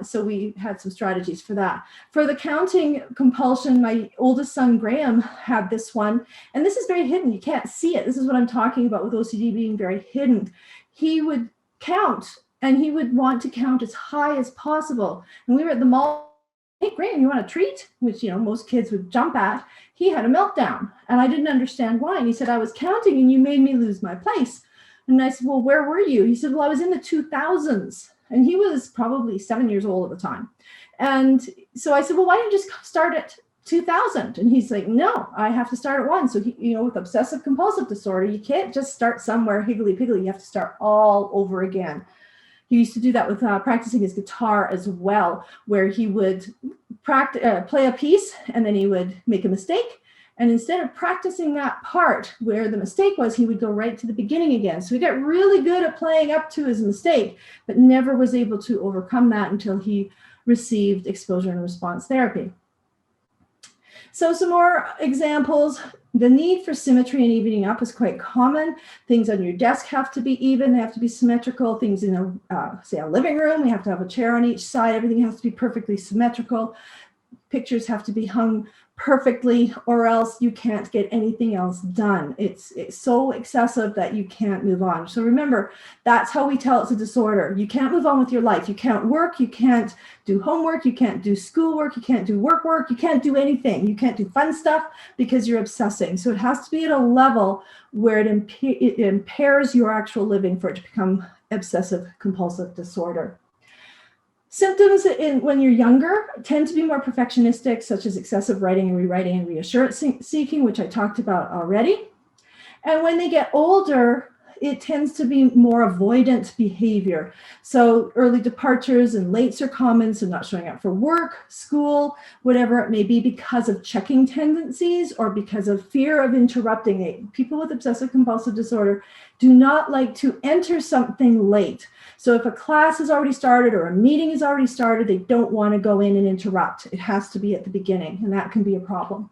S1: So we had some strategies for that. For the counting compulsion, my oldest son, Graham, had this one, and this is very hidden. You can't see it. This is what I'm talking about with OCD being very hidden. He would count, and he would want to count as high as possible. And we were at the mall. Hey, Graham, you want a treat? Which, most kids would jump at. He had a meltdown, and I didn't understand why. And he said, I was counting, and you made me lose my place. And I said, well, where were you? He said, well, I was in the 2000s. And he was probably 7 years old at the time. And so I said, well, why don't you just start at 2000? And he's like, no, I have to start at 1. So, with obsessive compulsive disorder, you can't just start somewhere higgly-piggly. You have to start all over again. He used to do that with practicing his guitar as well, where he would play a piece, and then he would make a mistake. And instead of practicing that part where the mistake was, he would go right to the beginning again. So he got really good at playing up to his mistake, but never was able to overcome that until he received exposure and response therapy. So some more examples. The need for symmetry and evening up is quite common. Things on your desk have to be even. They have to be symmetrical. Things in say a living room, we have to have a chair on each side. Everything has to be perfectly symmetrical. Pictures have to be hung perfectly, or else you can't get anything else done. It's so excessive that you can't move on. So remember, that's how we tell it's a disorder. You can't move on with your life. You can't work. You can't do homework. You can't do schoolwork. You can't do work. You can't do anything. You can't do fun stuff because you're obsessing. So it has to be at a level where it impairs your actual living for it to become obsessive compulsive disorder. Symptoms when you're younger tend to be more perfectionistic, such as excessive writing and rewriting and reassurance seeking, which I talked about already. And when they get older, it tends to be more avoidant behavior. So early departures and lates are common, so not showing up for work, school, whatever it may be, because of checking tendencies or because of fear of interrupting it. People with obsessive compulsive disorder do not like to enter something late. So if a class has already started or a meeting has already started, they don't want to go in and interrupt. It has to be at the beginning, and that can be a problem.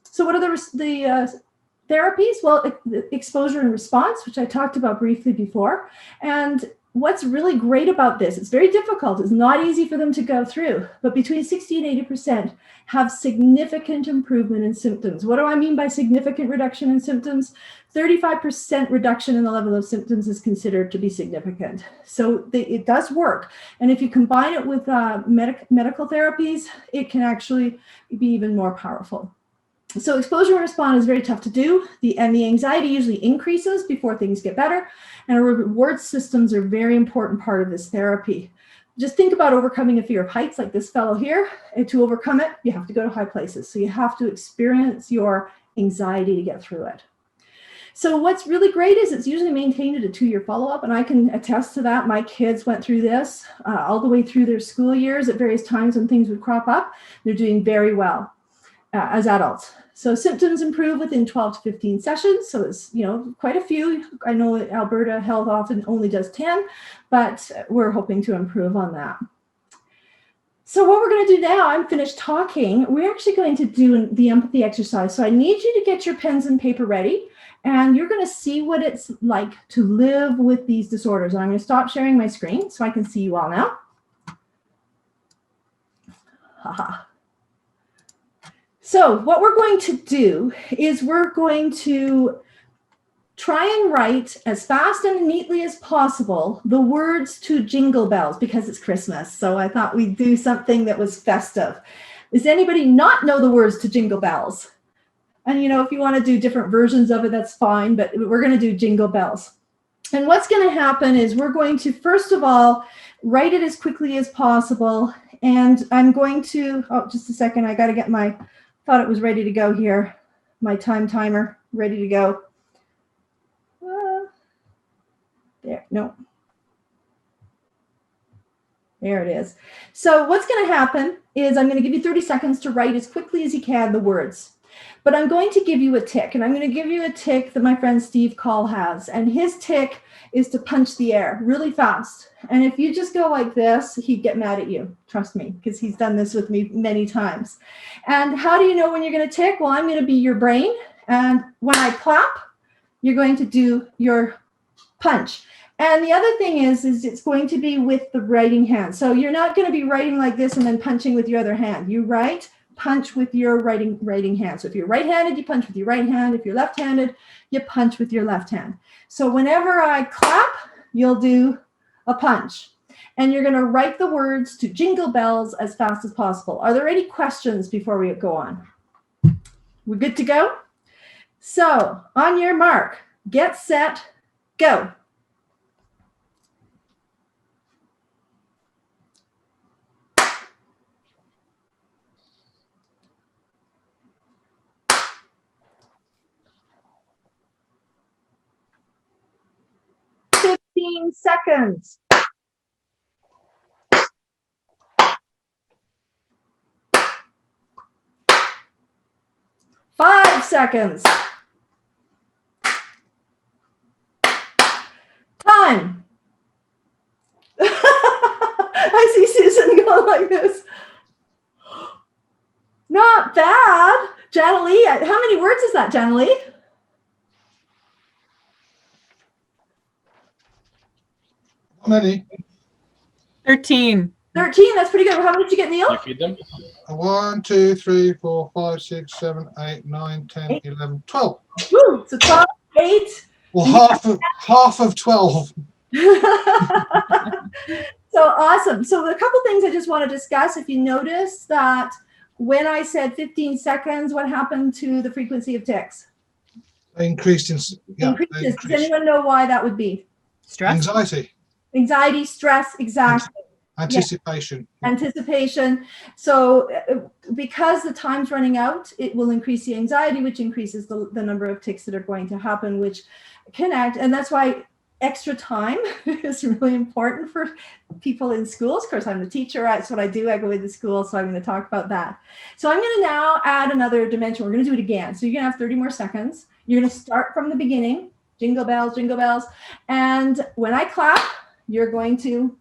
S1: So what are the therapies? Well, exposure and response, which I talked about briefly before. And what's really great about this, it's very difficult. It's not easy for them to go through, but between 60 and 80% have significant improvement in symptoms. What do I mean by significant reduction in symptoms? 35% reduction in the level of symptoms is considered to be significant. So it does work. And if you combine it with medical therapies, it can actually be even more powerful. So exposure and response is very tough to do. And the anxiety usually increases before things get better. And our reward systems are a very important part of this therapy. Just think about overcoming a fear of heights like this fellow here. And to overcome it, you have to go to high places. So you have to experience your anxiety to get through it. So what's really great is it's usually maintained at a 2-year follow-up, and I can attest to that. My kids went through this all the way through their school years at various times when things would crop up. They're doing very well as adults. So symptoms improve within 12 to 15 sessions. So it's, quite a few. I know Alberta Health often only does 10, but we're hoping to improve on that. So what we're going to do now, I'm finished talking. We're actually going to do the empathy exercise. So I need you to get your pens and paper ready, and you're going to see what it's like to live with these disorders. And I'm going to stop sharing my screen so I can see you all now. Haha. So what we're going to do is we're going to try and write as fast and neatly as possible the words to Jingle Bells because it's Christmas. So I thought we'd do something that was festive. Does anybody not know the words to Jingle Bells? And if you want to do different versions of it, that's fine, but we're going to do Jingle Bells. And what's going to happen is we're going to, first of all, write it as quickly as possible. And I'm going to, just a second, I got to get thought it was ready to go here. My timer ready to go. There, no. There it is. So what's going to happen is I'm going to give you 30 seconds to write as quickly as you can the words. But I'm going to give you a tick, and I'm going to give you a tick that my friend Steve Call has. And his tick is to punch the air really fast. And if you just go like this, he'd get mad at you. Trust me, because he's done this with me many times. And how do you know when you're going to tick? Well, I'm going to be your brain. And when I clap, you're going to do your punch. And the other thing is it's going to be with the writing hand. So you're not going to be writing like this and then punching with your other hand. You write, punch with your writing hand. So if you're right-handed, you punch with your right hand. If you're left-handed, you punch with your left hand. So whenever I clap, you'll do a punch. And you're going to write the words to Jingle Bells as fast as possible. Are there any questions before we go on? We're good to go? So on your mark, get set, go. Seconds. 5 seconds. Time. I see Susan going like this. Not bad. Janalee, how many words is that, Janalee?
S4: How many?
S5: 13.
S1: 13, that's pretty good. How many did you get, Neil?
S6: You feed them?
S4: 1, 2, 3, 4, 5, 6, 7, 8, 9, 10, 11, 12.
S1: Woo, so 12, 8.
S4: Well, half of 12.
S1: So awesome. So a couple things I just want to discuss. If you notice that when I said 15 seconds, what happened to the frequency of ticks?
S4: Increased in
S1: Increases. Does anyone know why that would be?
S5: Stress.
S1: Anxiety, stress, exactly.
S4: Anticipation.
S1: Yeah. Anticipation. So because the time's running out, it will increase the anxiety, which increases the number of ticks that are going to happen, which connect. And that's why extra time is really important for people in schools. Of course, I'm the teacher. That's what I do. I go into school. So I'm going to talk about that. So I'm going to now add another dimension. We're going to do it again. So you're going to have 30 more seconds. You're going to start from the beginning. Jingle bells, jingle bells. And when I clap, you're going to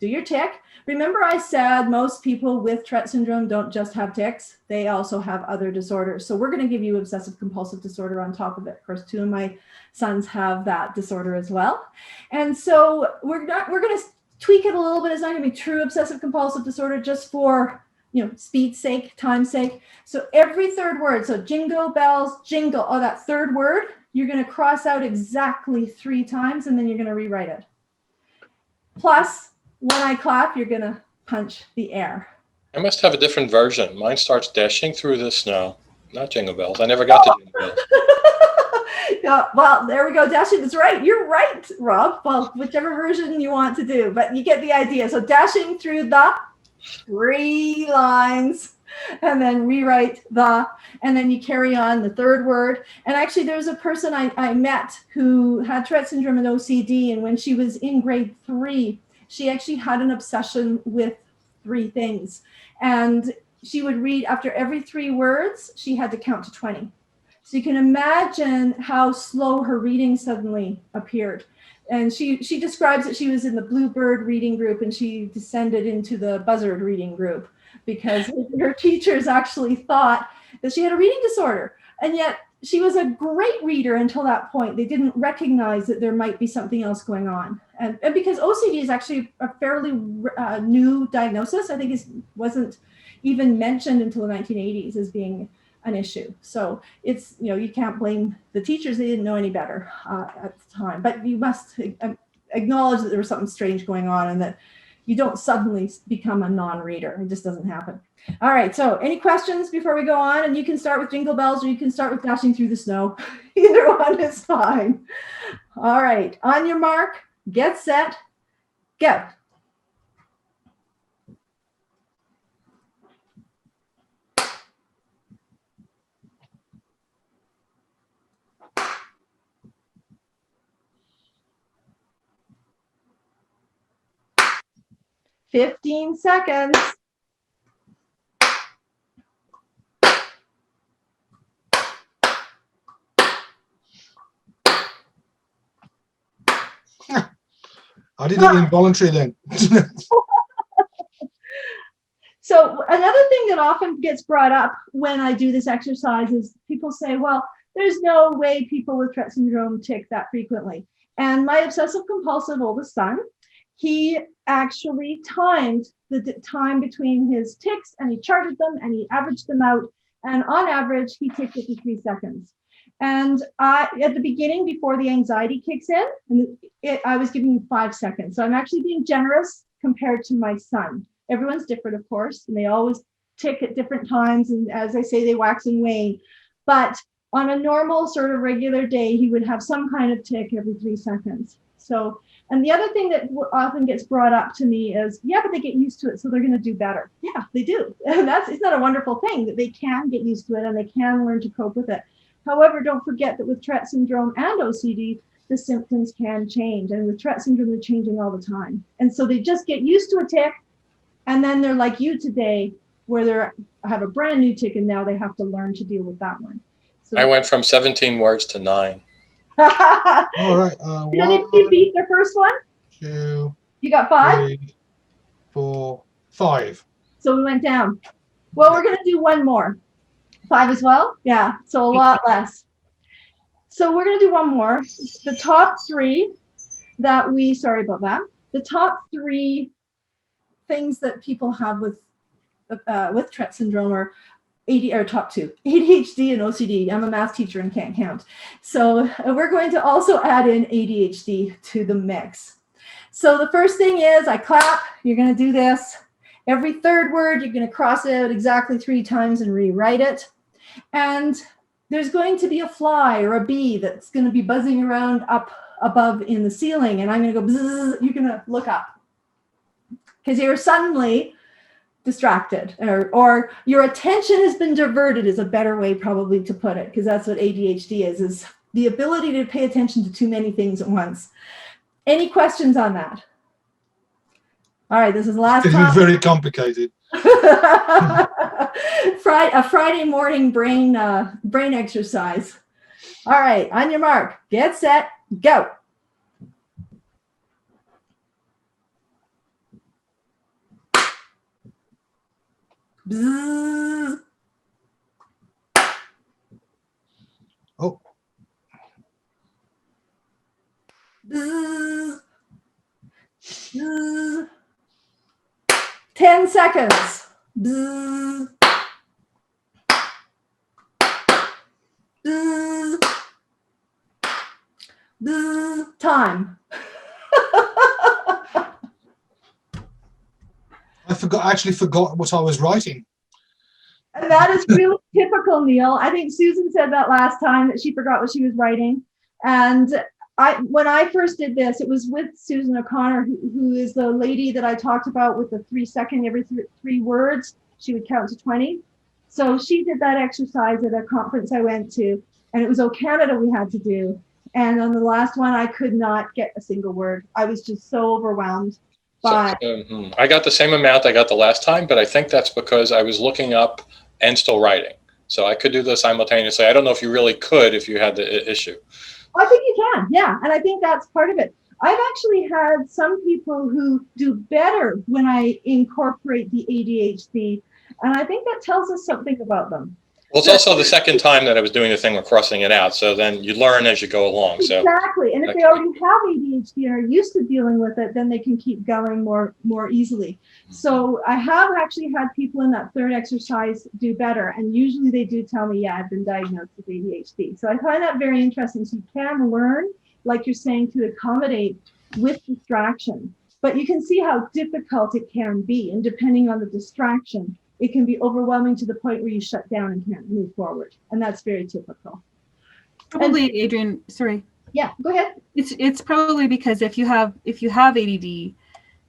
S1: do your tick. Remember I said most people with Tourette syndrome don't just have tics. They also have other disorders. So we're going to give you obsessive compulsive disorder on top of it. Of course, 2 of my sons have that disorder as well. And so we're going to tweak it a little bit. It's not going to be true obsessive compulsive disorder just for, speed's sake, time's sake. So every third word, so jingle bells, jingle, that third word, you're going to cross out exactly 3 times and then you're going to rewrite it. Plus, when I clap, you're going to punch the air.
S6: I must have a different version. Mine starts dashing through the snow. Not jingle bells. I never got to jingle bells.
S1: Yeah, well, there we go. Dashing. That's right. You're right, Rob. Well, whichever version you want to do, but you get the idea. So dashing through the 3 lines and then rewrite and then you carry on the third word. And actually there's a person I met who had Tourette syndrome and OCD. And when she was in grade 3, she actually had an obsession with 3 things. And she would read after every 3 words, she had to count to 20. So you can imagine how slow her reading suddenly appeared. And she describes that she was in the Bluebird reading group and she descended into the Buzzard reading group because her teachers actually thought that she had a reading disorder. And yet she was a great reader until that point. They didn't recognize that there might be something else going on. And because OCD is actually a fairly new diagnosis, I think it wasn't even mentioned until the 1980s as being an issue. So it's, you can't blame the teachers. They didn't know any better at the time, but you must acknowledge that there was something strange going on and that you don't suddenly become a non-reader. It just doesn't happen. All right, so any questions before we go on? And you can start with Jingle Bells or you can start with Dashing Through the Snow. Either one is fine. All right, on your mark, get set, go. $15 seconds.
S4: I did it involuntary then.
S1: So another thing that often gets brought up when I do this exercise is people say, well, there's no way people with Tourette syndrome tic that frequently. And my obsessive compulsive oldest son, he actually timed the time between his tics and he charted them and he averaged them out. And on average, he ticked 53 seconds. And at the beginning, before the anxiety kicks in, I was giving him 5 seconds. So I'm actually being generous compared to my son. Everyone's different, of course, and they always tick at different times. And as I say, they wax and wane. But on a normal sort of regular day, he would have some kind of tick every 3 seconds. So, and the other thing that often gets brought up to me is, yeah, but they get used to it, so they're going to do better. Yeah, they do. And it's not a wonderful thing that they can get used to it and they can learn to cope with it. However, don't forget that with Tourette syndrome and OCD, the symptoms can change. And with Tourette syndrome, they're changing all the time. And so they just get used to a tic, and then they're like you today, where they have a brand new tic, and now they have to learn to deal with that one. So
S6: I went from 17 words to 9.
S4: All right.
S1: Did you beat the first one?
S4: 2.
S1: You got 5?
S4: 3, 4, 5.
S1: So we went down. Well, we're going to do one more. 5 as well? Yeah, so a lot less. So we're going to do one more. The top 3 that sorry about that. The top 3 things that people have with Tourette syndrome are top 2, ADHD and OCD. I'm a math teacher and can't count. So we're going to also add in ADHD to the mix. So the first thing is I clap. You're going to do this. Every third word, you're going to cross it out exactly 3 times and rewrite it. And there's going to be a fly or a bee that's going to be buzzing around up above in the ceiling. And I'm going to go, bzzz, you're going to look up because you're suddenly distracted or your attention has been diverted is a better way probably to put it, because that's what ADHD is the ability to pay attention to too many things at once. Any questions on that? All right, this is the last time.
S4: It's very complicated.
S1: A Friday morning brain exercise. All right, on your mark, get set, go. Bzzz.
S4: Oh.
S1: Bzzz. Bzzz. 10 seconds. Bzzz. Bzzz. Bzzz. Time.
S4: I actually forgot what I was writing.
S1: And that is really typical, Neil. I think Susan said that last time that she forgot what she was writing. And when I first did this, it was with Susan O'Connor, who is the lady that I talked about with the 3 second, every 3 words, she would count to 20. So she did that exercise at a conference I went to, and it was O Canada we had to do. And on the last one, I could not get a single word. I was just so overwhelmed. But
S6: I got the same amount I got the last time, but I think that's because I was looking up and still writing. So I could do this simultaneously. I don't know if you really could if you had the issue.
S1: I think you can, yeah. And I think that's part of it. I've actually had some people who do better when I incorporate the ADHD, and I think that tells us something about them.
S6: Well, it's also the second time that I was doing the thing with crossing it out. So then you learn as you go along. So
S1: exactly. And if
S6: okay.
S1: they already have ADHD and are used to dealing with it, then they can keep going more easily. So I have actually had people in that third exercise do better. And usually they do tell me, yeah, I've been diagnosed with ADHD. So I find that very interesting. So you can learn, like you're saying, to accommodate with distraction. But you can see how difficult it can be. And depending on the distraction, it can be overwhelming to the point where you shut down and can't move forward. And that's very typical.
S5: Probably, Adrienne, sorry.
S1: Yeah, go ahead.
S5: It's probably because if you have ADD,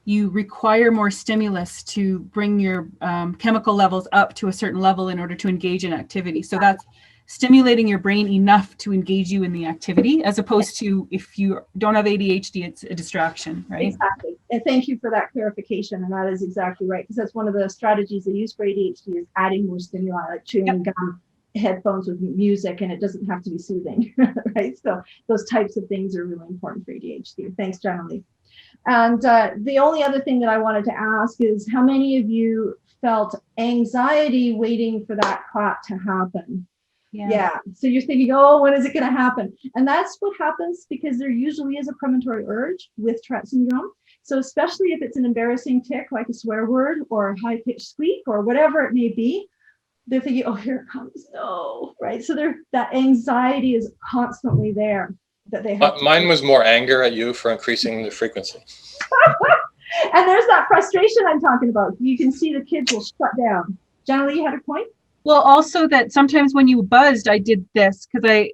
S5: you require more stimulus to bring your chemical levels up to a certain level in order to engage in activity. So that's stimulating your brain enough to engage you in the activity, as opposed to if you don't have ADHD, it's a distraction, right?
S1: Exactly. And thank you for that clarification. And that is exactly right, because that's one of the strategies they use for ADHD is adding more stimuli, like chewing gum, headphones with music, and it doesn't have to be soothing, right? So those types of things are really important for ADHD. Thanks, Jenna-Lee. And the only other thing that I wanted to ask is how many of you felt anxiety waiting for that clap to happen? Yeah. So you're thinking, oh, when is it going to happen? And that's what happens because there usually is a premonitory urge with Tourette syndrome. So especially if it's an embarrassing tick, like a swear word or a high-pitched squeak or whatever it may be, they're thinking, oh, here it comes. No, right? So that anxiety is constantly there. That they have.
S6: Mine was more anger at you for increasing the frequency.
S1: And there's that frustration I'm talking about. You can see the kids will shut down. Jenna-Lee, you had a point?
S5: Well, also that sometimes when you buzzed, I did this because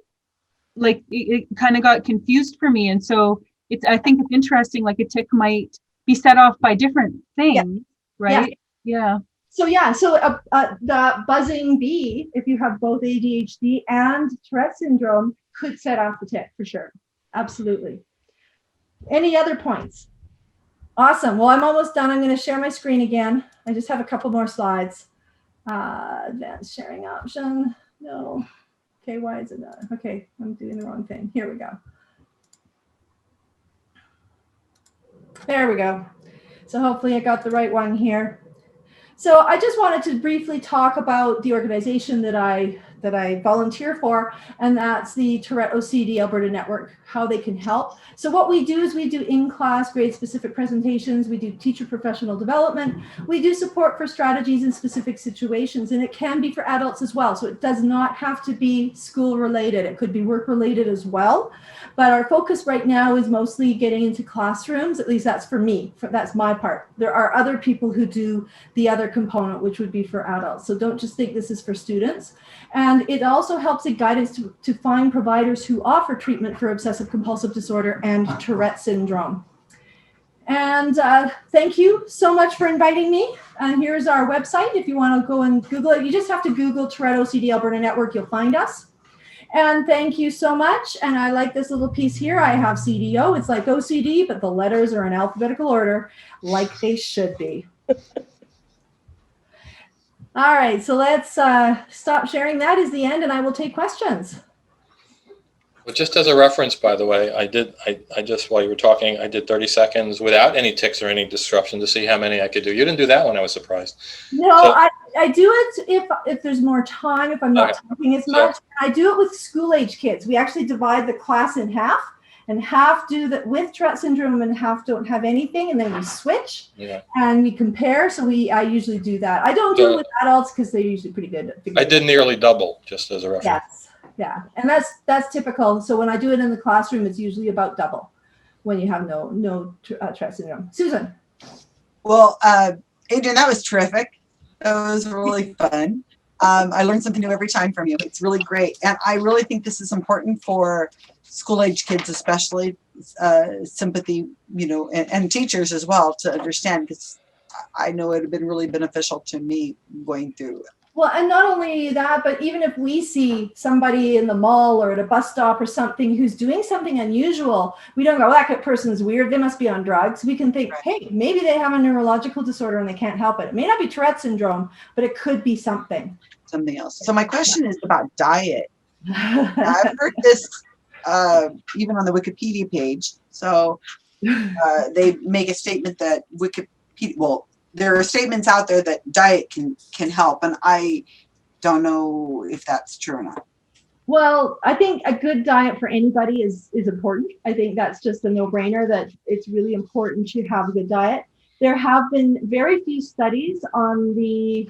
S5: it kind of got confused for me. And so I think it's interesting, like a tick might be set off by different things, right? Yeah.
S1: So the buzzing bee, if you have both ADHD and Tourette syndrome, could set off the tick for sure. Absolutely. Any other points? Awesome. Well, I'm almost done. I'm going to share my screen again. I just have a couple more slides. Advanced sharing option. No. Okay, why is it not? Okay, I'm doing the wrong thing. Here we go. There we go. So hopefully I got the right one here. So I just wanted to briefly talk about the organization that I volunteer for, and that's the Tourette OCD Alberta Network, how they can help. So what we do is we do in-class grade-specific presentations, we do teacher professional development, we do support for strategies in specific situations, and it can be for adults as well. So it does not have to be school-related. It could be work-related as well. But our focus right now is mostly getting into classrooms. At least that's for me. That's my part. There are other people who do the other component, which would be for adults. So don't just think this is for students. And it also helps in guidance to find providers who offer treatment for obsessive compulsive disorder and Tourette syndrome. And thank you so much for inviting me. Here's our website. If you want to go and Google it, you just have to Google Tourette OCD Alberta Network. You'll find us. And thank you so much. And I like this little piece here. I have CDO. It's like OCD, but the letters are in alphabetical order, like they should be. All right, so let's stop sharing. That is the end, and I will take questions.
S6: Well, just as a reference, by the way, I just, while you were talking, I did 30 seconds without any tics or any disruption to see how many I could do. You didn't do that one. I was surprised.
S1: No, so, I do it if there's more time, if I'm not talking as much. I do it with school-age kids. We actually divide the class in half, and half do that with Tourette syndrome and half don't have anything, and then we switch and we compare. So I usually do that. I don't do it with adults because they're usually pretty good at figuring.
S6: I did nearly double, just as a reference.
S1: Yes. Yeah, and that's typical. So when I do it in the classroom, it's usually about double when you have no Tourette syndrome. Susan.
S7: Well, Adrienne, that was terrific. That was really fun. I learned something new every time from you. It's really great, and I really think this is important for school-age kids, especially sympathy, and teachers as well to understand, because I know it would have been really beneficial to me going through it.
S1: Well, and not only that, but even if we see somebody in the mall or at a bus stop or something who's doing something unusual, we don't go, that person's weird, they must be on drugs. We can think, hey, maybe they have a neurological disorder and they can't help it. It may not be Tourette syndrome, but it could be something.
S7: Something else. So my question is about diet. I've heard this even on the Wikipedia page. So they make a statement that Wikipedia, well, there are statements out there that diet can help, and I don't know if that's true or not.
S1: Well, I think a good diet for anybody is important. I think that's just a no-brainer that it's really important to have a good diet. There have been very few studies on the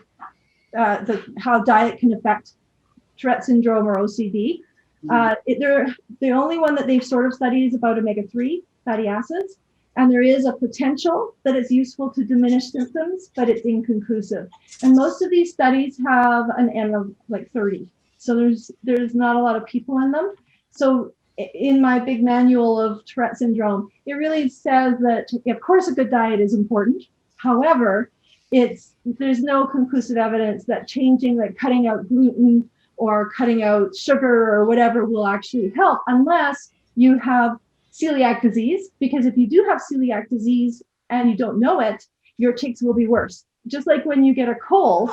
S1: how diet can affect Tourette syndrome or OCD. The only one that they've sort of studied is about omega-3 fatty acids, and there is a potential that it's useful to diminish symptoms, but it's inconclusive. And most of these studies have an N of like 30. So there's not a lot of people in them. So in my big manual of Tourette syndrome, it really says that, of course, a good diet is important. However, there's no conclusive evidence that changing, like cutting out gluten or cutting out sugar or whatever will actually help unless you have celiac disease. Because if you do have celiac disease and you don't know it, your tics will be worse. Just like when you get a cold,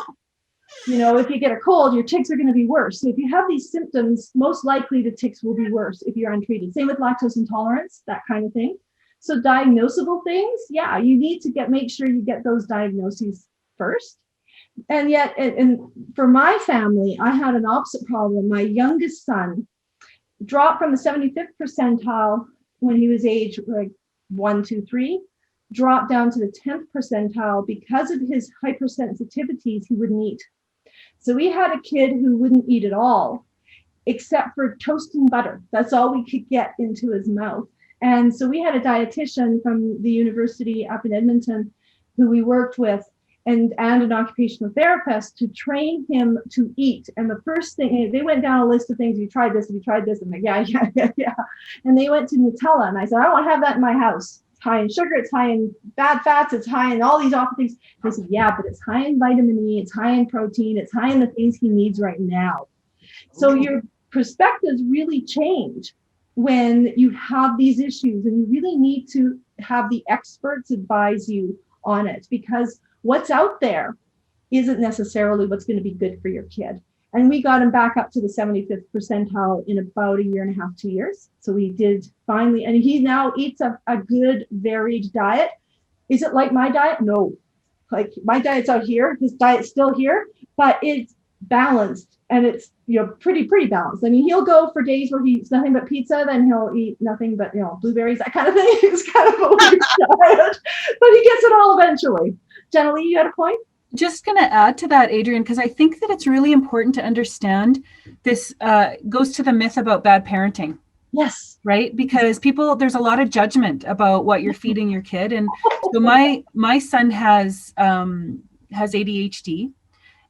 S1: if you get a cold, your tics are going to be worse. So if you have these symptoms, most likely the tics will be worse if you're untreated. Same with lactose intolerance, that kind of thing. So diagnosable things, yeah, you need to make sure you get those diagnoses first. And yet, and for my family, I had an opposite problem. My youngest son dropped from the 75th percentile when he was age like 1, 2, 3, dropped down to the 10th percentile because of his hypersensitivities. He wouldn't eat. So we had a kid who wouldn't eat at all, except for toast and butter. That's all we could get into his mouth. And so we had a dietitian from the university up in Edmonton who we worked with, and an occupational therapist to train him to eat. And the first thing, they went down a list of things. Have you tried this? Have you tried this? I'm like, yeah. And they went to Nutella. And I said, I don't want to have that in my house. It's high in sugar. It's high in bad fats. It's high in all these awful things. They said, yeah, but it's high in vitamin E. It's high in protein. It's high in the things he needs right now. So your perspectives really change when you have these issues, and you really need to have the experts advise you on it, because what's out there isn't necessarily what's going to be good for your kid. And we got him back up to the 75th percentile in about 1.5 years, 2 years. So we did finally, and he now eats a good varied diet. Is it like my diet? No. Like my diet's out here, his diet's still here, but it's balanced, and it's pretty balanced. I mean, he'll go for days where he eats nothing but pizza, then he'll eat nothing but blueberries, that kind of thing. It's kind of a weird diet, but he gets it all eventually. Jenny, you had a point?
S5: Just going to add to that, Adrienne, because I think that it's really important to understand this goes to the myth about bad parenting.
S1: Yes.
S5: Right? Because there's a lot of judgment about what you're feeding your kid. And so my son has ADHD,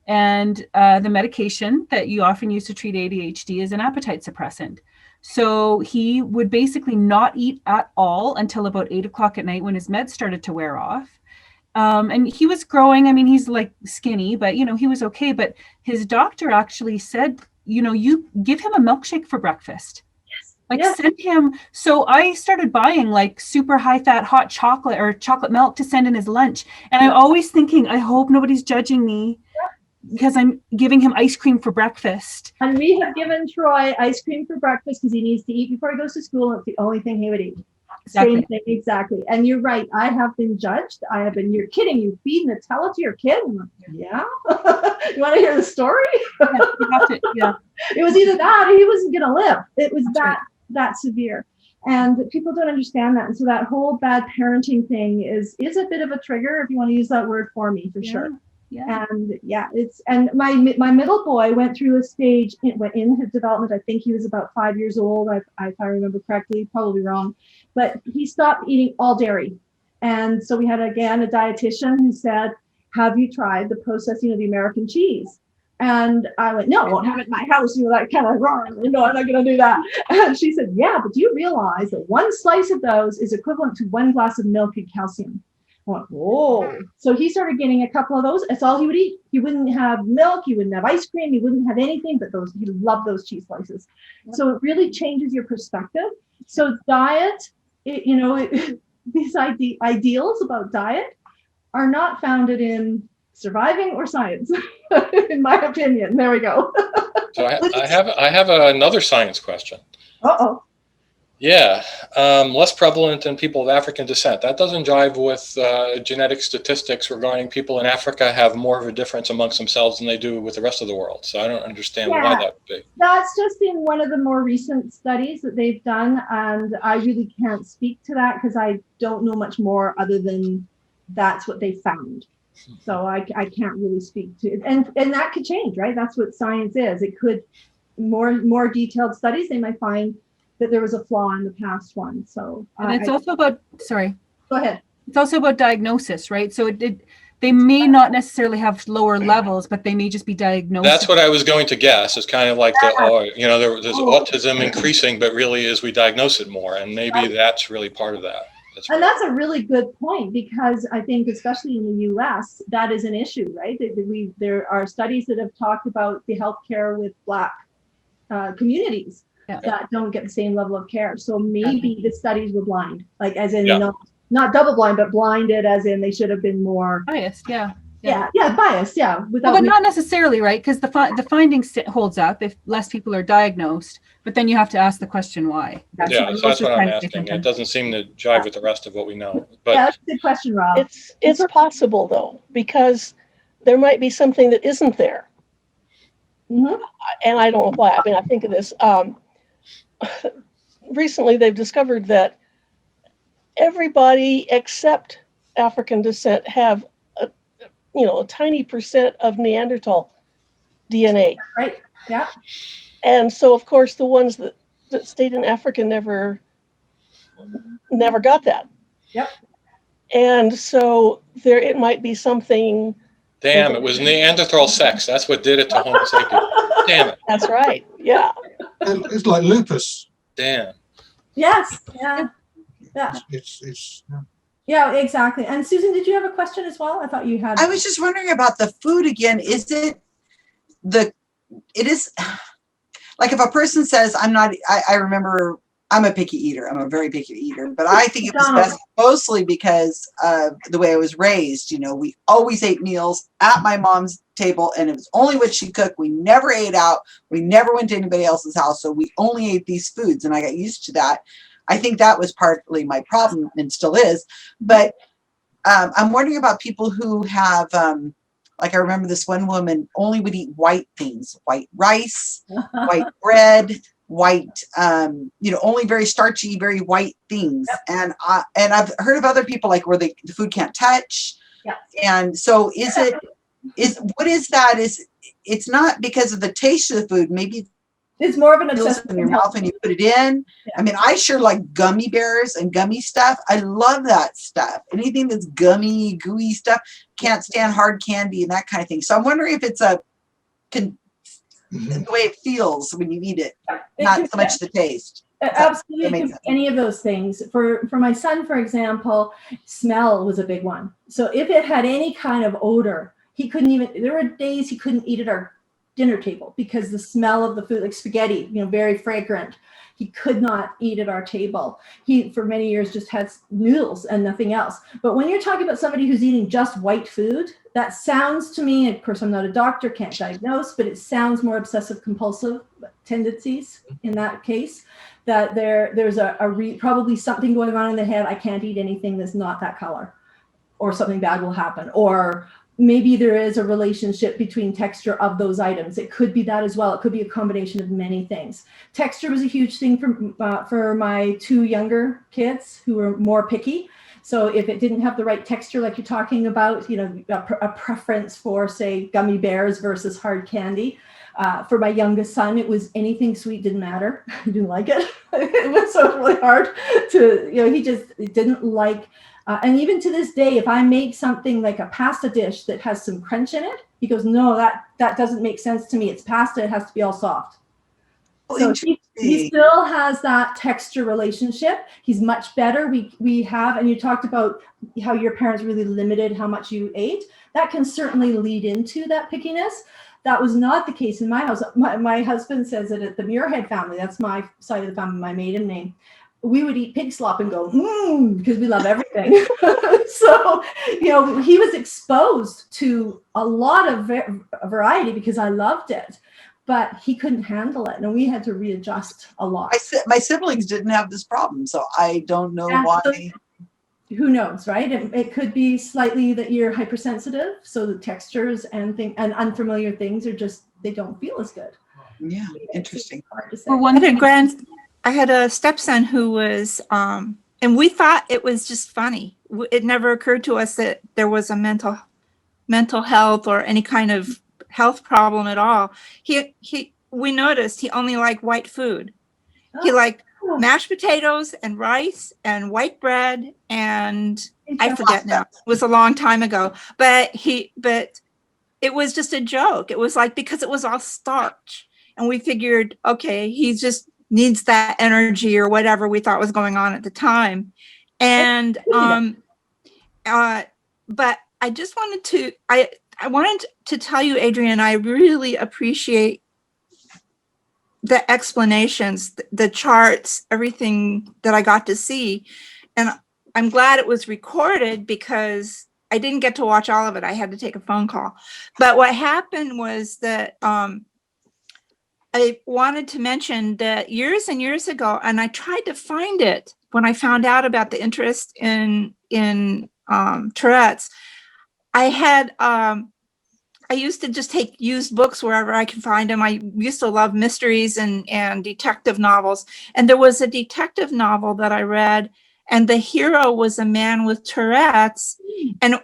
S5: and the medication that you often use to treat ADHD is an appetite suppressant. So he would basically not eat at all until about 8 o'clock at night when his meds started to wear off. And he was growing. I mean, he's like skinny, but he was okay. But his doctor actually said, you give him a milkshake for breakfast. Send him. So I started buying like super high fat hot chocolate or chocolate milk to send in his lunch. And I'm always thinking, I hope nobody's judging me because I'm giving him ice cream for breakfast.
S1: And we have given Troy ice cream for breakfast because he needs to eat before he goes to school. It's the only thing he would eat.
S5: Exactly.
S1: Same thing, exactly. And you're right. I have been judged. You're kidding. You feed Nutella to your kid? I'm like, yeah. You want to hear the story?
S5: Yeah.
S1: It was either that or he wasn't going to live. It was that severe. And people don't understand that. And so that whole bad parenting thing is a bit of a trigger, if you want to use that word for me, for sure. Yeah. And my middle boy went through a stage in his development. I think he was about 5 years old, if I remember correctly, probably wrong, but he stopped eating all dairy. And so we had again a dietitian who said, have you tried the processing of the American cheese? And I went, no, I won't have it in my house. That kind of wrong. No, I'm not going to do that. And she said, yeah, but do you realize that one slice of those is equivalent to 1 glass of milk in calcium? I went, whoa. So he started getting a couple of those. That's all he would eat. He wouldn't have milk. He wouldn't have ice cream. He wouldn't have anything but those. He loved those cheese slices. Yep. So it really changes your perspective. So diet, these ideals about diet are not founded in surviving or science, in my opinion. There we go.
S6: So I have another science question.
S1: Uh-oh.
S6: Yeah, less prevalent in people of African descent. That doesn't jive with genetic statistics regarding people in Africa have more of a difference amongst themselves than they do with the rest of the world. So I don't understand why that would be.
S1: That's just in one of the more recent studies that they've done, and I really can't speak to that because I don't know much more other than that's what they found. So I can't really speak to it, and that could change, right? That's what science is. It could more detailed studies, they might find that there was a flaw in the past one. So
S5: and it's also about, sorry,
S1: go ahead.
S5: It's also about diagnosis, right? So they may not necessarily have lower levels, but they may just be diagnosed.
S6: That's what I was going to guess. It's kind of like there's autism increasing, but really as we diagnose it more, and maybe that's really part of that.
S1: That's a really good point, because I think especially in the US, that is an issue, right? There are studies that have talked about the healthcare with Black communities that don't get the same level of care. So maybe the studies were blind, like as in not double blind, but blinded as in they should have been more
S5: biased.
S1: Biased. Yeah.
S5: But not necessarily, right? Because the findings holds up if less people are diagnosed, but then you have to ask the question why.
S6: So that's what I'm asking. It doesn't seem to jive with the rest of what we know. But
S1: that's a good question, Rob.
S8: It's possible though, because there might be something that isn't there.
S1: Mm-hmm.
S8: And I don't know why. I mean, I think of this. Recently, they've discovered that everybody except African descent have a tiny percent of Neanderthal DNA.
S1: Right. Yeah.
S8: And so, of course, the ones that stayed in Africa never got that.
S1: Yep.
S8: And so it might be something.
S6: Damn, it was Neanderthal sex. That's what did it to Homo sapiens. Damn it.
S8: That's right. Yeah.
S4: It's like lupus.
S6: Damn.
S1: Yes. Yeah. Yeah.
S4: It's
S1: Yeah, exactly. And Susan, did you have a question as well? I thought you had.
S7: I was just wondering about the food again. It is like if a person says, I remember I'm a picky eater. I'm a very picky eater, but I think it was best mostly because of the way I was raised. We always ate meals at my mom's table, and it was only what she cooked. We never ate out. We never went to anybody else's house. So we only ate these foods, and I got used to that. I think that was partly my problem and still is. But I'm wondering about people who have, like I remember this one woman only would eat white things, white rice, white bread, white, only very starchy, very white things. Yep. And I've heard of other people like where the food can't touch.
S1: Yep.
S7: And so what is that? It's not because of the taste of the food. Maybe
S1: it's more of an obsession
S7: in your mouth when you put it in. Yeah. I mean, I sure like gummy bears and gummy stuff. I love that stuff. Anything that's gummy, gooey stuff. Can't stand hard candy and that kind of thing. So I'm wondering if it's the way it feels when you eat it, not so much the taste.
S1: Absolutely, any of those things. For my son, for example, smell was a big one. So if it had any kind of odor, he couldn't even. There were days he couldn't eat at our dinner table because the smell of the food, like spaghetti, very fragrant. He could not eat at our table. He, for many years, just had noodles and nothing else. But when you're talking about somebody who's eating just white food, that sounds to me, of course, I'm not a doctor, can't diagnose, but it sounds more obsessive compulsive tendencies in that case, that there's probably something going on in the head. I can't eat anything that's not that color, or something bad will happen, or maybe there is a relationship between texture of those items. It could be that as well. It could be a combination of many things. Texture was a huge thing for my two younger kids who were more picky. So if it didn't have the right texture, like you're talking about, a preference for, say, gummy bears versus hard candy. For my youngest son, it was anything sweet didn't matter. He didn't like it. It was so really hard to, he just didn't like. And even to this day, if I make something like a pasta dish that has some crunch in it, he goes, no, that doesn't make sense to me. It's pasta. It has to be all soft. So he still has that texture relationship. He's much better. We have, and you talked about how your parents really limited how much you ate. That can certainly lead into that pickiness. That was not the case in my house. My husband says that at the Muirhead family, that's my side of the family, my maiden name, we would eat pig slop and go, because we love everything. So, he was exposed to a lot of variety because I loved it. but he couldn't handle it, and we had to readjust a lot.
S7: My siblings didn't have this problem, so I don't know why.
S1: Who knows, right? It could be slightly that you're hypersensitive, so the textures and unfamiliar things are just, they don't feel as good.
S7: Yeah, interesting.
S5: Well,
S9: I had a stepson who was, and we thought it was just funny. It never occurred to us that there was a mental health or any kind of health problem at all. We noticed he only liked white food. He liked mashed potatoes and rice and white bread, and I forget now. It was a long time ago, but it was just a joke. It was like, because it was all starch, and we figured, okay, he just needs that energy or whatever we thought was going on at the time. And but I just wanted to I wanted to tell you, Adrienne, I really appreciate the explanations, the charts, everything that I got to see. And I'm glad it was recorded, because I didn't get to watch all of it. I had to take a phone call. But what happened was that I wanted to mention that years and years ago, and I tried to find it when I found out about the interest in Tourette's. I used to just take used books wherever I could find them. I used to love mysteries and detective novels. And there was a detective novel that I read, and the hero was a man with Tourette's. And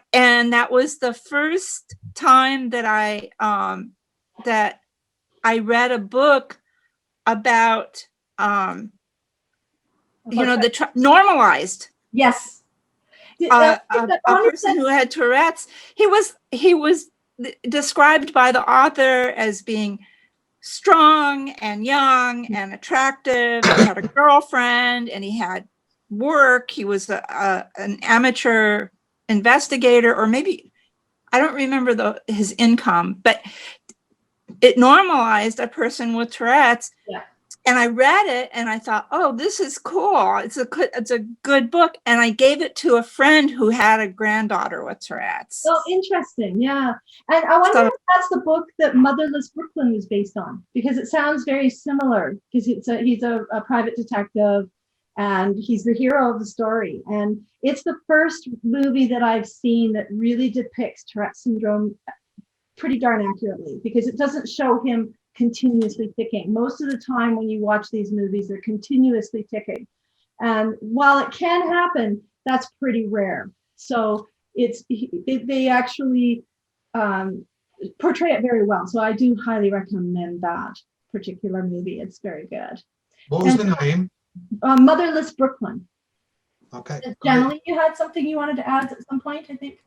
S9: that was the first time that I read a book about, normalized.
S1: Yes.
S9: A person who had Tourette's. He was described by the author as being strong and young and attractive. He had a girlfriend and he had work. He was an amateur investigator, or maybe, I don't remember his income, but it normalized a person with Tourette's.
S1: Yeah.
S9: And I read it and I thought, oh, this is cool. It's a good book. And I gave it to a friend who had a granddaughter with Tourette's.
S1: Oh, interesting. Yeah. And I wonder if that's the book that Motherless Brooklyn was based on, because it sounds very similar, because he's a private detective and he's the hero of the story. And it's the first movie that I've seen that really depicts Tourette syndrome pretty darn accurately, because it doesn't show him continuously ticking. Most of the time when you watch these movies, they're continuously ticking. And while it can happen, that's pretty rare. So they actually portray it very well. So I do highly recommend that particular movie. It's very good.
S4: What was the name?
S1: Motherless Brooklyn.
S4: Okay.
S1: Generally, you had something you wanted to add at some point, I think,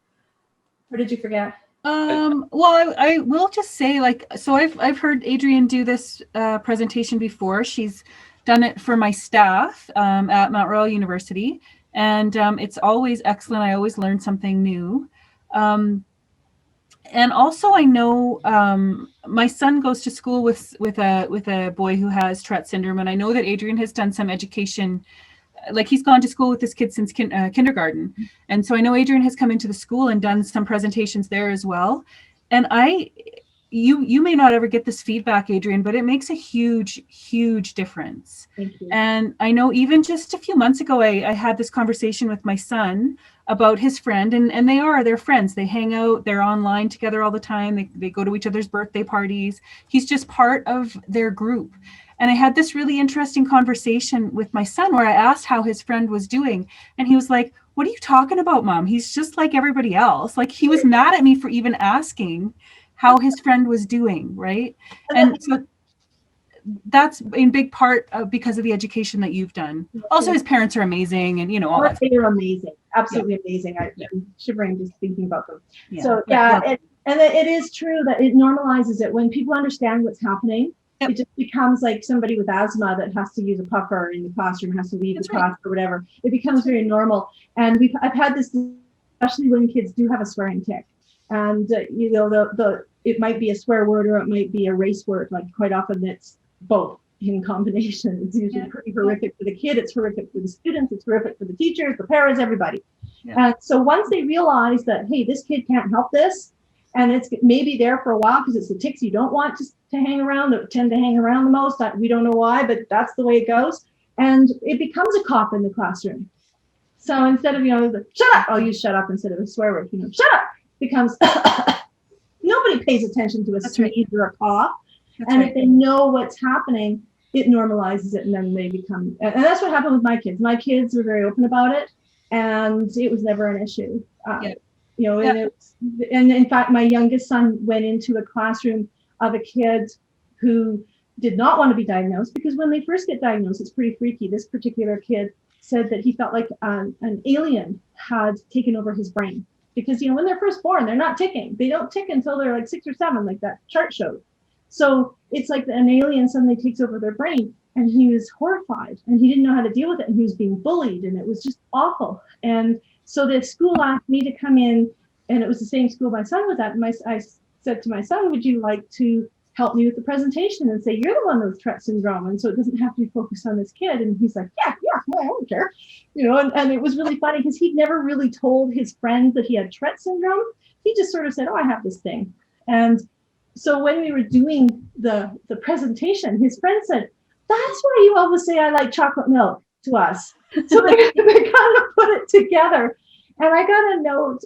S1: or did you forget?
S5: Well, I will just say, so I've heard Adrienne do this presentation before. She's done it for my staff at Mount Royal University, and it's always excellent. I always learn something new. And also, I know my son goes to school with a boy who has Tourette syndrome, and I know that Adrienne has done some education. Like, he's gone to school with this kid since kindergarten. And so I know Adrienne has come into the school and done some presentations there as well. And you may not ever get this feedback, Adrienne, but it makes a huge, huge difference.
S1: Thank you.
S5: And I know even just a few months ago, I had this conversation with my son about his friend, and they're friends. They hang out, they're online together all the time. They go to each other's birthday parties. He's just part of their group. And I had this really interesting conversation with my son where I asked how his friend was doing. And he was like, "What are you talking about, Mom? He's just like everybody else." Like, he was mad at me for even asking how his friend was doing, right? And so that's in big part because of the education that you've done. Also, his parents are amazing, and all that.
S1: They are amazing, absolutely amazing. I'm shivering just thinking about them.
S5: Yeah.
S1: So it is true that it normalizes it when people understand what's happening. It just becomes like somebody with asthma that has to use a puffer in the classroom, has to leave the class or whatever. It becomes very normal. And I've had this, especially when kids do have a swearing tick. And, it might be a swear word or it might be a race word. Like, quite often it's both in combination. It's usually pretty horrific for the kid. It's horrific for the students. It's horrific for the teachers, the parents, everybody. And so once they realize that, hey, this kid can't help this, And it's maybe there for a while because it's the ticks you don't want to hang around, that tend to hang around the most. We don't know why, but that's the way it goes. And it becomes a cough in the classroom. So instead of, shut up, I'll use shut up instead of a swear word, shut up becomes, nobody pays attention to a sneeze or a cough. And if they know what's happening, it normalizes it, and then they become, and that's what happened with my kids. My kids were very open about it, and it was never an issue. And in fact, my youngest son went into a classroom of a kid who did not want to be diagnosed, because when they first get diagnosed, it's pretty freaky. This particular kid said that he felt like an alien had taken over his brain, because when they're first born, they're not ticking. They don't tick until they're like 6 or 7, like that chart showed. So it's like an alien suddenly takes over their brain, and he was horrified, and he didn't know how to deal with it, and he was being bullied, and it was just awful. And so the school asked me to come in, and it was the same school my son was at. And I said to my son, would you like to help me with the presentation and say, you're the one with Tourette syndrome, and so it doesn't have to be focused on this kid. And he's like, yeah, well, I don't care. And it was really funny because he'd never really told his friends that he had Tourette syndrome. He just sort of said, oh, I have this thing. And so when we were doing the presentation, his friend said, that's why you always say I like chocolate milk to us. So they kind of put it together. And I got a note.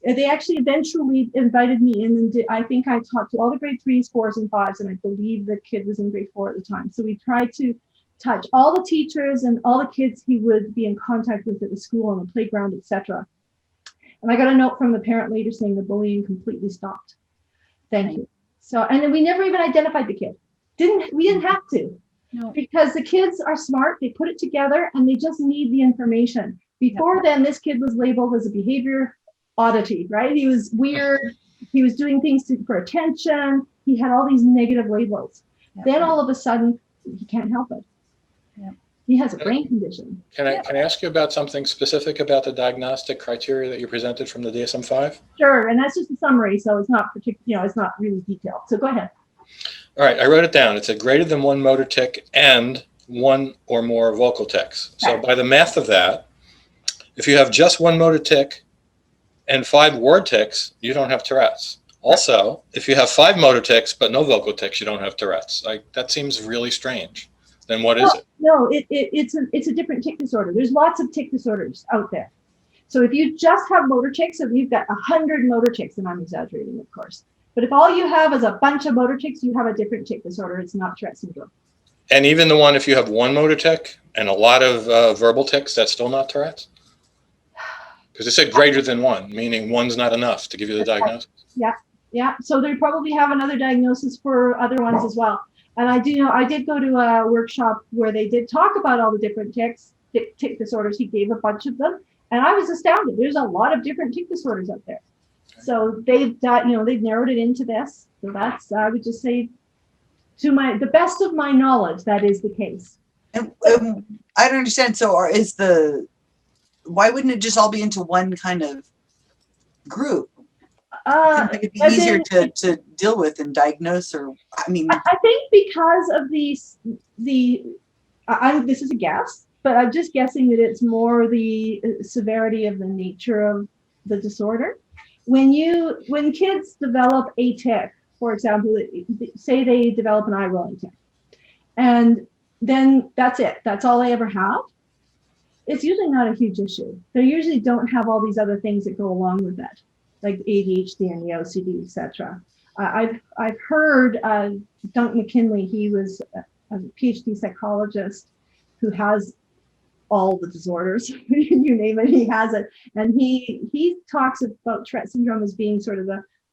S1: They actually eventually invited me in, and I think I talked to all the grade 3s, 4s, and 5s, and I believe the kid was in grade 4 at the time. So we tried to touch all the teachers and all the kids he would be in contact with at the school, on the playground, etc. And I got a note from the parent later saying the bullying completely stopped. Thank you. So, and then we never even identified the kid. We didn't have to. No. Because the kids are smart, they put it together, and they just need the information. Before then, this kid was labeled as a behavior oddity, right? He was weird. He was doing things for attention. He had all these negative labels. Then all of a sudden, he can't help it. He has a brain condition.
S6: Can I ask you about something specific about the diagnostic criteria that you presented from the DSM-5?
S1: Sure, and that's just a summary, so it's not it's not really detailed. So go ahead.
S6: All right, I wrote it down. It said greater than 1 motor tic and 1 or more vocal tics. So by the math of that, if you have just 1 motor tic and 5 word tics, you don't have Tourette's. Also, if you have 5 motor tics but no vocal tics, you don't have Tourette's. That seems really strange. Then what is it?
S1: No, it's a different tic disorder. There's lots of tic disorders out there. So if you just have motor tics, and you've got 100 motor tics, and I'm exaggerating, of course, but if all you have is a bunch of motor tics, you have a different tic disorder. It's not Tourette syndrome.
S6: And even the one, if you have 1 motor tic and a lot of verbal tics, that's still not Tourette's? Because it said greater than 1, meaning 1's not enough to give you the diagnosis.
S1: Yeah. So they probably have another diagnosis for other ones as well. And I did go to a workshop where they did talk about all the different tic disorders. He gave a bunch of them, and I was astounded. There's a lot of different tic disorders out there. So they've narrowed it into this. So that's, I would just say, to the best of my knowledge, that is the case.
S7: And I don't understand. So why wouldn't it just all be into one kind of group? I think it'd be easier to deal with and diagnose, or I
S1: think because of this is a guess, but I'm just guessing that it's more the severity of the nature of the disorder. When kids develop a tic, for example, say they develop an eye rolling tic, and then that's it. That's all they ever have. It's usually not a huge issue. They usually don't have all these other things that go along with that, like ADHD and the OCD, etc. I've heard Duncan McKinley. He was a PhD psychologist who has all the disorders. You name it, he has it. And he talks about Tourette syndrome as being sort of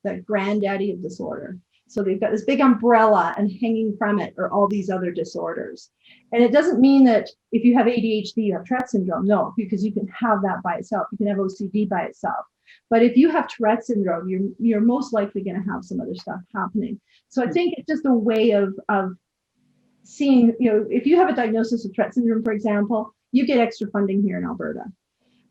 S1: the granddaddy of disorder. So they've got this big umbrella, and hanging from it are all these other disorders. And it doesn't mean that if you have ADHD, you have Tourette syndrome. No, because you can have that by itself. You can have OCD by itself. But if you have Tourette syndrome, you're most likely going to have some other stuff happening. So I think it's just a way of seeing, if you have a diagnosis of Tourette syndrome, for example, you get extra funding here in Alberta.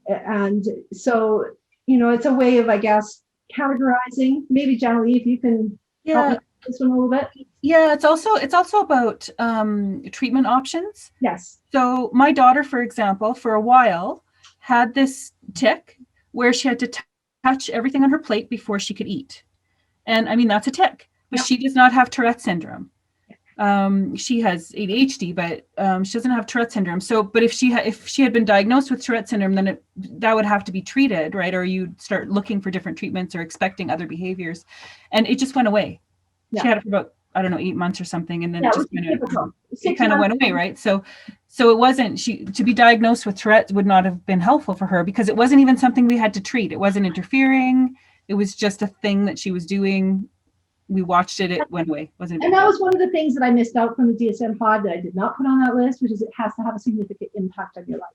S1: And so, it's a way of, I guess, categorizing. Maybe Janelle, if you can help me with this one a little bit.
S5: Yeah, it's also about treatment options.
S1: Yes.
S5: So my daughter, for example, for a while had this tic where she had to touch everything on her plate before she could eat. And I mean, that's a tic, but she does not have Tourette syndrome. She has ADHD, but she doesn't have Tourette syndrome. So, but if she had been diagnosed with Tourette syndrome, then that would have to be treated, right? Or you'd start looking for different treatments or expecting other behaviors, and it just went away. She had it for about, I don't know, 8 months or something, and then it kind of went away, right? So it wasn't, to be diagnosed with Tourette would not have been helpful for her because it wasn't even something we had to treat. It wasn't interfering. It was just a thing that she was doing. We watched it, it went away.
S1: And that was one of the things that I missed out from the DSM pod that I did not put on that list, which is it has to have a significant impact on your life.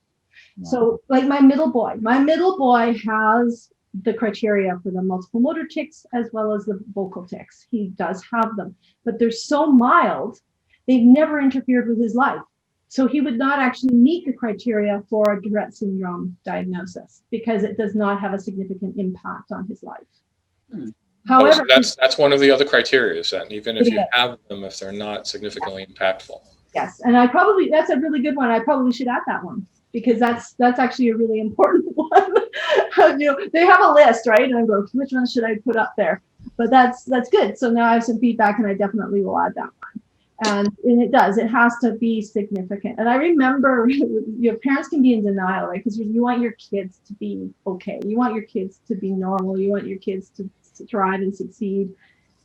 S1: Yeah. So like my middle boy has the criteria for the multiple motor tics as well as the vocal tics. He does have them, but they're so mild, they've never interfered with his life. So he would not actually meet the criteria for a Tourette syndrome diagnosis because it does not have a significant impact on his life. However,
S6: that's one of the other criteria, then, even if you have them, if they're not significantly impactful.
S1: Yes, and that's a really good one. I probably should add that one because that's actually a really important one. They have a list, right? And I go, which one should I put up there? But that's good. So now I have some feedback, and I definitely will add that one. And it has to be significant. And I remember your parents can be in denial, right? Because you want your kids to be okay. You want your kids to be normal. You want your kids to thrive and succeed.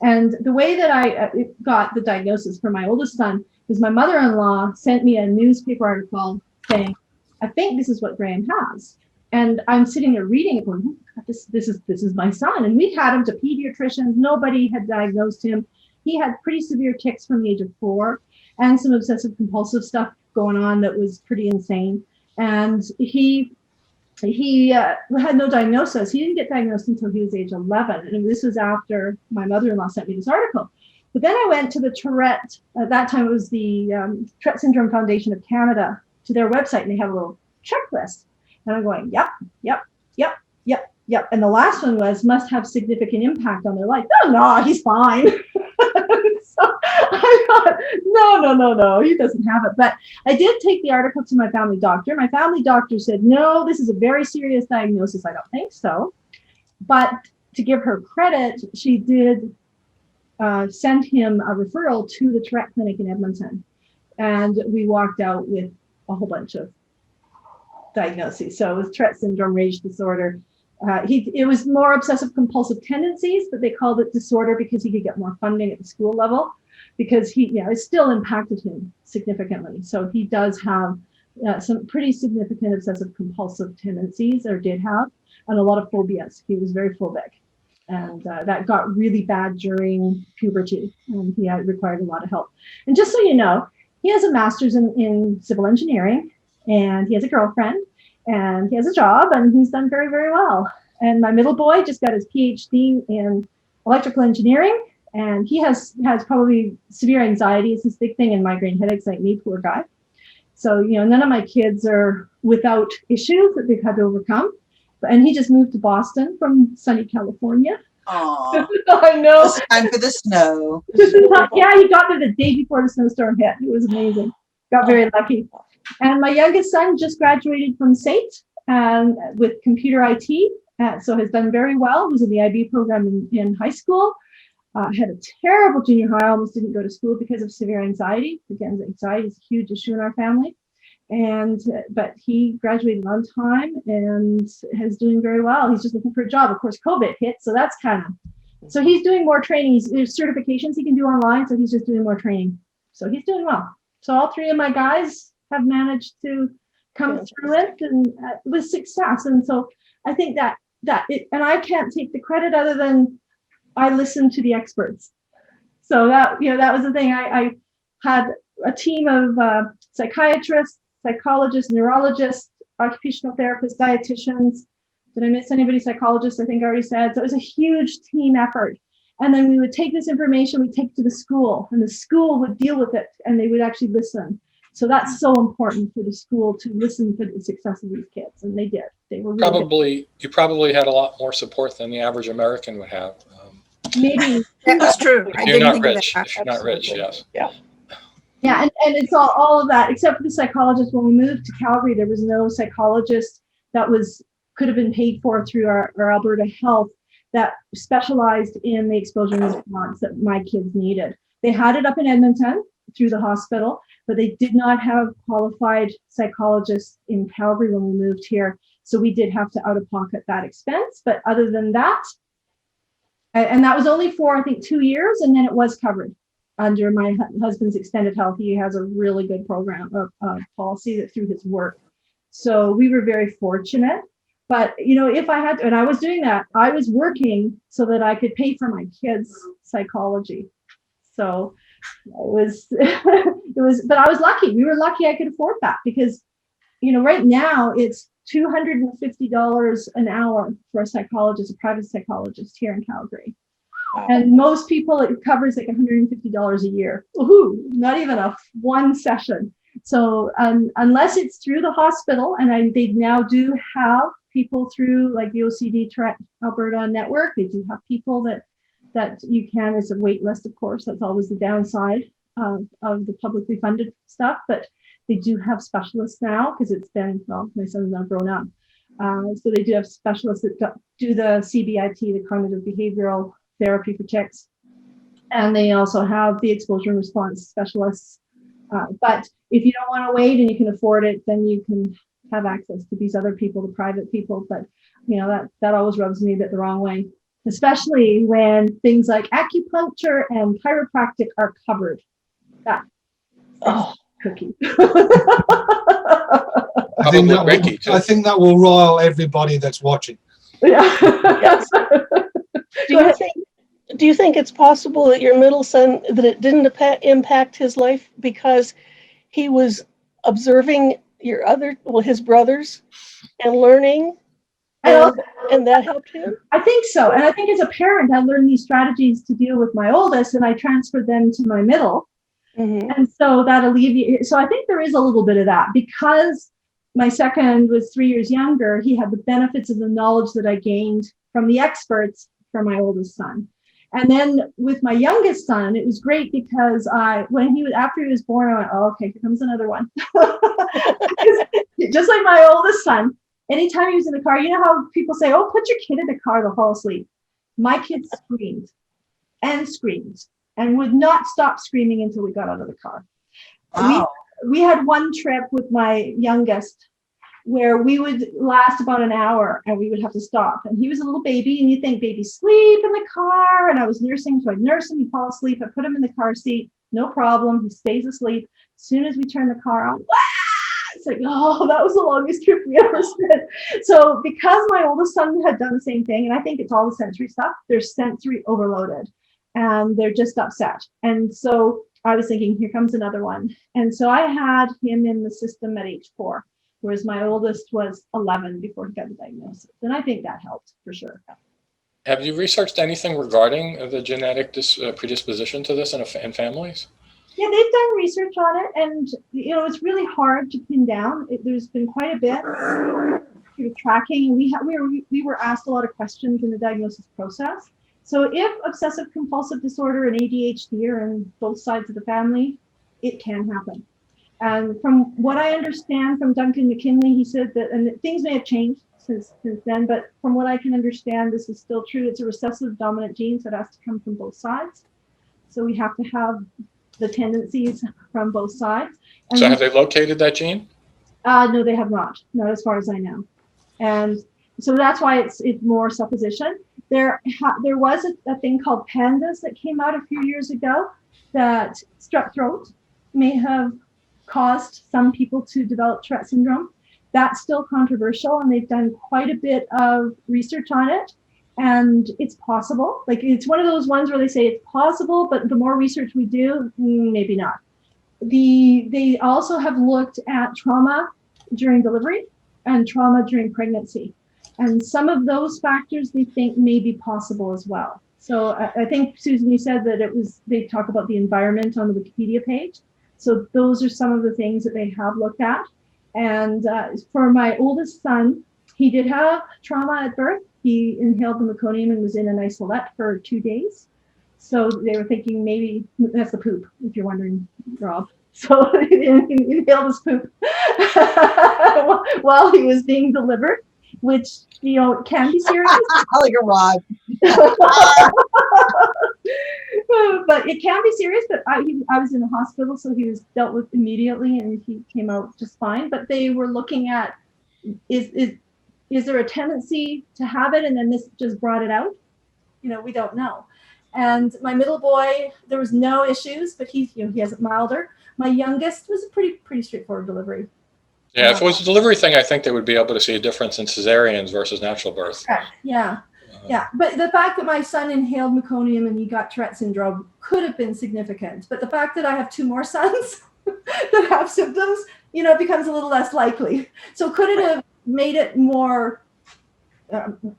S1: And the way that I got the diagnosis for my oldest son was my mother-in-law sent me a newspaper article saying, I think this is what Graham has. And I'm sitting there reading it going, oh, this is my son. And we had him to pediatricians. Nobody had diagnosed him. He had pretty severe tics from the age of 4 and some obsessive compulsive stuff going on that was pretty insane. And he had no diagnosis. He didn't get diagnosed until he was age 11. And this was after my mother-in-law sent me this article. But then I went to the Tourette, at that time it was the Tourette Syndrome Foundation of Canada, to their website, and they have a little checklist. And I'm going, yep. And the last one was must have significant impact on their life. No, he's fine. So I thought, no, he doesn't have it. But I did take the article to my family doctor. My family doctor said, no, this is a very serious diagnosis. I don't think so. But to give her credit, she did send him a referral to the Tourette Clinic in Edmonton. And we walked out with a whole bunch of diagnoses. So it was Tourette syndrome, rage disorder. It was more obsessive compulsive tendencies, but they called it disorder because he could get more funding at the school level because it still impacted him significantly. So he does have some pretty significant obsessive compulsive tendencies, or did have, and a lot of phobias. He was very phobic, and that got really bad during puberty, and he required a lot of help. And just so you know, he has a master's in civil engineering, and he has a girlfriend, and he has a job, and he's done very, very well. And my middle boy just got his PhD in electrical engineering, and he has probably severe anxiety is his big thing, and migraine headaches like me, poor guy. So, none of my kids are without issues that they've had to overcome. And he just moved to Boston from sunny California.
S7: Aww.
S1: I know.
S7: It's time for the snow.
S1: Yeah, he got there the day before the snowstorm hit. It was amazing. Got very lucky. And my youngest son just graduated from SAIT with computer IT, so has done very well. He was in the IB program in high school. Had a terrible junior high, almost didn't go to school because of severe anxiety. Again, anxiety is a huge issue in our family. But he graduated on time and is doing very well. He's just looking for a job. Of course, COVID hit, so that's so he's doing more training. There's certifications he can do online, so he's just doing more training. So he's doing well. So all 3 of my guys have managed to come through it and with success. And so I think and I can't take the credit other than I listened to the experts. So that was the thing. I had a team of psychiatrists, psychologists, neurologists, occupational therapists, dietitians. Did I miss anybody? Psychologists, I think I already said. So it was a huge team effort. And then we would take this information, we'd take it to the school, and the school would deal with it, and they would actually listen. So that's so important for the school to listen to the success of these kids, and they did. They were really
S6: you probably had a lot more support than the average American would have.
S1: Maybe
S9: that was true.
S6: If you're not rich, yes.
S1: Yeah, and it's all of that, except for the psychologist. When we moved to Calgary, there was no psychologist that could have been paid for through our Alberta Health that specialized in the exposure response that my kids needed. They had it up in Edmonton through the hospital, but they did not have qualified psychologists in Calgary when we moved here. So we did have to out of pocket that expense. But other than that, and that was only for, I think, 2 years, and then it was covered under my husband's extended health. He has a really good program of policy that through his work. So we were very fortunate. But, you know, if I had to, and I was doing that, I was working so that I could pay for my kids' psychology. So it was, but I was lucky. We were lucky I could afford that because, you know, right now it's $250 an hour for a psychologist, a private psychologist here in Calgary.
S8: Wow.
S1: And most people, it covers like $150 a year. Woohoo, not even one session. So unless it's through the hospital, and they now do have people through like the OCD Tourette Alberta Network, they do have people that you can, it's a wait list, of course, that's always the downside of the publicly funded stuff, but they do have specialists now because it's been, well, my son's now grown up. So they do have specialists that do the CBIT, the cognitive behavioral therapy for chicks. And they also have the exposure and response specialists. But if you don't want to wait and you can afford it, then you can have access to these other people, the private people. But, you know, that always rubs me a bit the wrong way, especially when things like acupuncture and chiropractic are covered. That's cookie.
S4: I think that will rile everybody that's watching.
S1: Yeah.
S8: Yes. Do you think it's possible that your middle son, that it didn't impact his life because he was observing his brothers and learning, and that helped him?
S1: I think so. And I think as a parent, I learned these strategies to deal with my oldest, and I transferred them to my middle. Mm-hmm. And so that alleviated. So I think there is a little bit of that because my second was 3 years younger. He had the benefits of the knowledge that I gained from the experts for my oldest son. And then with my youngest son, it was great because after he was born, I went, oh, okay, here comes another one. Just like my oldest son, anytime he was in the car, you know how people say, oh, put your kid in the car, they'll fall asleep. My kid screamed and would not stop screaming until we got out of the car. Wow. We had one trip with my youngest where we would last about an hour and we would have to stop. And he was a little baby, and you think babies sleep in the car. And I was nursing, so I'd nurse him, he'd fall asleep. I put him in the car seat, no problem. He stays asleep. As soon as we turn the car on, it's like, oh, that was the longest trip we ever spent. So because my oldest son had done the same thing, and I think it's all the sensory stuff, they're sensory overloaded and they're just upset. And so I was thinking, here comes another one. And so I had him in the system at age 4. Whereas my oldest was 11 before he got the diagnosis. And I think that helped for sure.
S6: Have you researched anything regarding the genetic predisposition to this in families?
S1: Yeah, they've done research on it. And, you know, it's really hard to pin down. There's been quite a bit of tracking. We were asked a lot of questions in the diagnosis process. So if obsessive compulsive disorder and ADHD are in both sides of the family, it can happen. And from what I understand from Duncan McKinley, he said that, and things may have changed since then, but from what I can understand, this is still true. It's a recessive dominant gene, so it has to come from both sides. So we have to have the tendencies from both sides. And
S6: so have they located that gene?
S1: No, they have not as far as I know. And so that's why it's more supposition. There was a thing called PANDAS that came out a few years ago that strep throat may have caused some people to develop Tourette syndrome. That's still controversial, and they've done quite a bit of research on it, and it's possible. Like, it's one of those ones where they say it's possible, but the more research we do, maybe not. They also have looked at trauma during delivery and trauma during pregnancy, and some of those factors they think may be possible as well. So I think, Susan, you said that they talk about the environment on the Wikipedia page. So those are some of the things that they have looked at. And for my oldest son, he did have trauma at birth. He inhaled the meconium and was in an isolette for 2 days. So they were thinking maybe that's the poop, if you're wondering, Rob. So he inhaled his poop while he was being delivered. which, you know, can be serious.
S7: Like a rod.
S1: But it can be serious. But I was in the hospital, so he was dealt with immediately, and he came out just fine. But they were looking at is there a tendency to have it, and then this just brought it out? You know, we don't know. And my middle boy, there was no issues, but he has it milder. My youngest was a pretty straightforward delivery.
S6: Yeah, if it was a delivery thing, I think they would be able to see a difference in cesareans versus natural birth.
S1: Correct. Yeah. Yeah, but the fact that my son inhaled meconium and he got Tourette syndrome could have been significant. But the fact that I have 2 more sons that have symptoms, you know, becomes a little less likely. So could it have made it more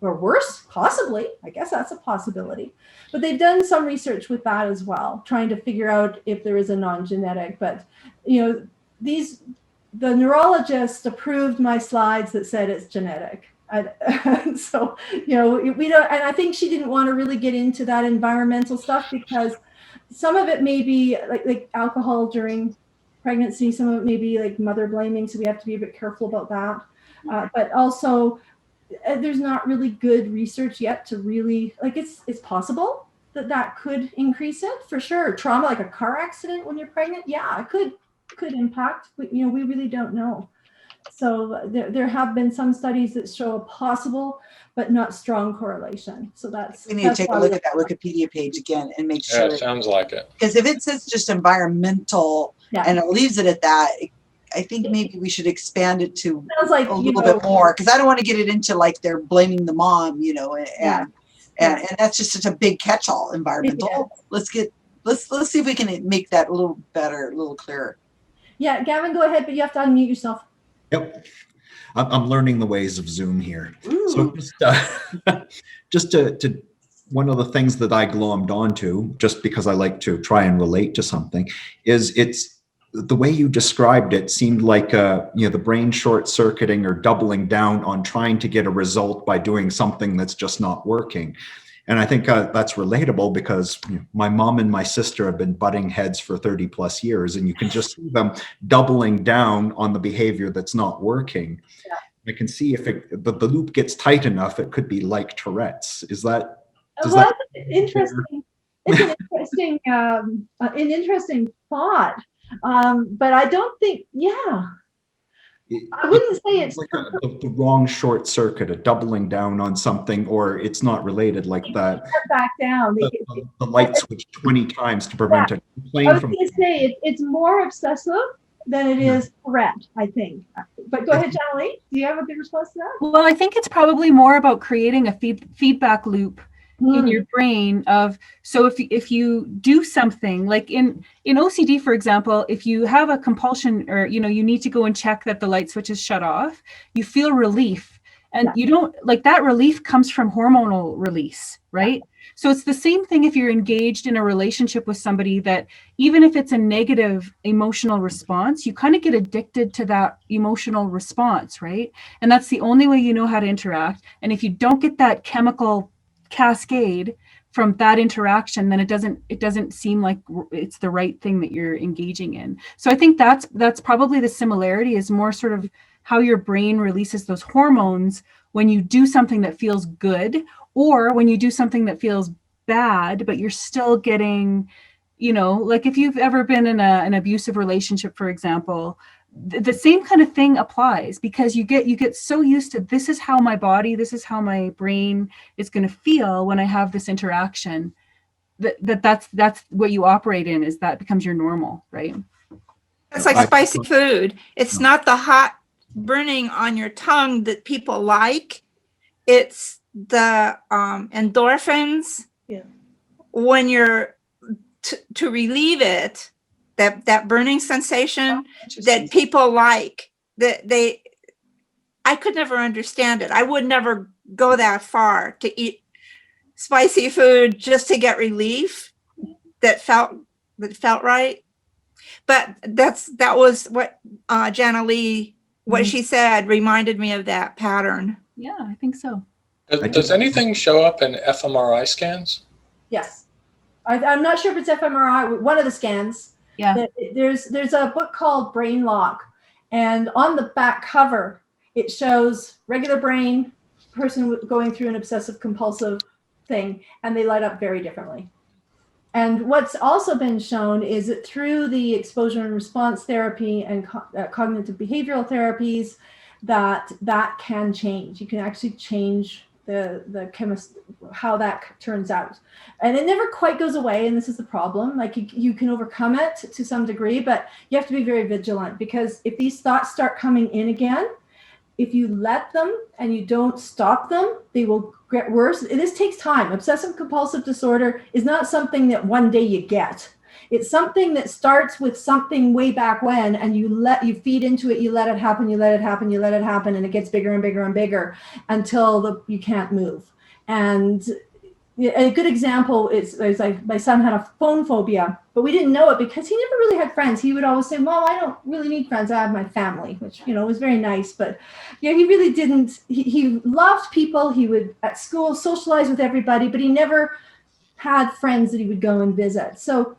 S1: or worse? Possibly. I guess that's a possibility. But they've done some research with that as well, trying to figure out if there is a non-genetic. But, you know, the neurologist approved my slides that said it's genetic. And so, you know, we don't, and I think she didn't want to really get into that environmental stuff because some of it may be like alcohol during pregnancy, some of it may be like mother blaming. So we have to be a bit careful about that. But also there's not really good research yet to really, like, it's possible that could increase it for sure. Trauma, like a car accident when you're pregnant. Yeah, it could impact, but, you know, we really don't know. So there have been some studies that show a possible but not strong correlation. So
S7: we need to take a look at that Wikipedia page again and make sure.
S6: Yeah, it sounds like it.
S7: Because if it says just environmental and it leaves it at that, I think maybe we should expand it to
S1: like,
S7: a little bit more. Because I don't want to get it into like they're blaming the mom, you know, and that's just such a big catch-all, environmental. Yeah. Let's see if we can make that a little better, a little clearer.
S1: Yeah, Gavin, go ahead, but you have to unmute yourself.
S10: Yep. I'm learning the ways of Zoom here.
S1: Ooh.
S10: So just to one of the things that I glommed onto, just because I like to try and relate to something, is it's the way you described it seemed like you know, the brain short circuiting or doubling down on trying to get a result by doing something that's just not working. And I think that's relatable because, you know, my mom and my sister have been butting heads for 30 plus years, and you can just see them doubling down on the behavior that's not working. Yeah. I can see if the loop gets tight enough, it could be like Tourette's. Is that?
S1: Well, interesting. It's an interesting thought. But I don't think, I wouldn't say it's
S10: like the wrong short circuit, a doubling down on something, or it's not related like that.
S1: Back down.
S10: The light switch 20 times to prevent a plane
S1: I was
S10: from.
S1: going to say it's more obsessive than it is Tourette, I think. But go ahead, Janelle. Do you have a good response to that?
S5: Well, I think it's probably more about creating a feedback loop in your brain of, so if you do something like in OCD, for example, if you have a compulsion or, you know, you need to go and check that the light switch is shut off, you feel relief, and you don't, like, that relief comes from hormonal release, right? So it's the same thing if you're engaged in a relationship with somebody, that even if it's a negative emotional response, you kind of get addicted to that emotional response, right? And that's the only way you know how to interact. And if you don't get that chemical cascade from that interaction, then it doesn't seem like it's the right thing that you're engaging in. So I think that's probably the similarity, is more sort of how your brain releases those hormones when you do something that feels good, or when you do something that feels bad, but you're still getting, you know, like if you've ever been in an abusive relationship, for example, the same kind of thing applies, because you get so used to, this is how my body, this is how my brain is going to feel when I have this interaction, that's what you operate in, is that becomes your normal, right?
S9: It's like spicy food. It's not the hot burning on your tongue that people like. It's the endorphins when you're to relieve it, that burning sensation that people like, I could never understand it. I would never go that far to eat spicy food just to get relief that felt right. But that was what Jana Lee, what she said, reminded me of that pattern.
S5: Yeah, I think so.
S6: Does anything show up in fMRI scans?
S1: Yes. I'm not sure if it's fMRI, one of the scans. Yeah. There's a book called Brain Lock, and on the back cover, It shows regular brain, person going through an obsessive compulsive thing, and they light up very differently. And what's also been shown is that through the exposure and response therapy and cognitive behavioral therapies, that can change. You can actually change the chemist, how that turns out. And it never quite goes away, and this is the problem. Like you can overcome it to some degree, but you have to be very vigilant, because if these thoughts start coming in again, if you let them and you don't stop them, they will get worse. This takes time. Obsessive compulsive disorder is not something that one day you get. It's something that starts with something way back when, and you feed into it, you let it happen, you let it happen, you let it happen, and it gets bigger and bigger and bigger until you can't move. And a good example is like my son had a phone phobia, but we didn't know it because he never really had friends. He would always say, "Mom, I don't really need friends. I have my family," which, was very nice. But he really didn't. He loved people. He would at school socialize with everybody, but he never had friends that he would go and visit. So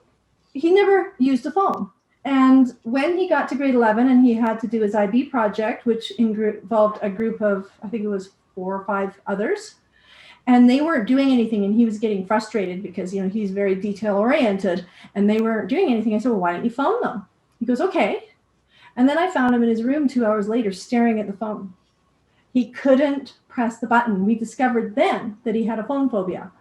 S1: he never used a phone. And when he got to grade 11 and he had to do his IB project, which involved a group of, I think it was 4 or 5 others, and they weren't doing anything, and he was getting frustrated because, he's very detail oriented, and they weren't doing anything. I said, "Well, why don't you phone them?" He goes, "Okay." And then I found him in his room 2 hours later staring at the phone. He couldn't press the button. We discovered then that he had a phone phobia.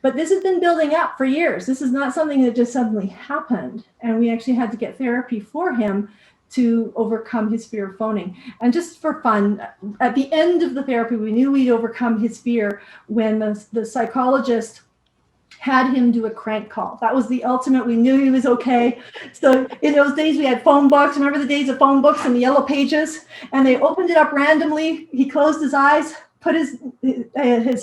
S1: But this has been building up for years. This is not something that just suddenly happened. And we actually had to get therapy for him to overcome his fear of phoning. And just for fun, at the end of the therapy, we knew we'd overcome his fear when the psychologist had him do a crank call. That was the ultimate. We knew he was okay. So in those days, we had phone books. Remember the days of phone books and the yellow pages? And they opened it up randomly. He closed his eyes, put his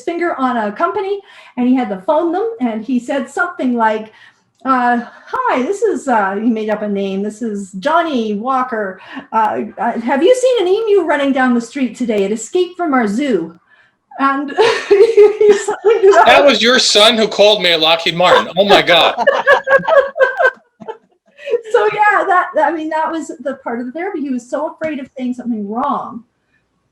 S1: finger on a company, and he had to phone them. And he said something like, "Hi, this is," he made up a name. "This is Johnny Walker. Have you seen an emu running down the street today? It escaped from our zoo." And
S6: that was your son who called me at Lockheed Martin. Oh my God.
S1: So yeah, that was the part of the therapy. He was so afraid of saying something wrong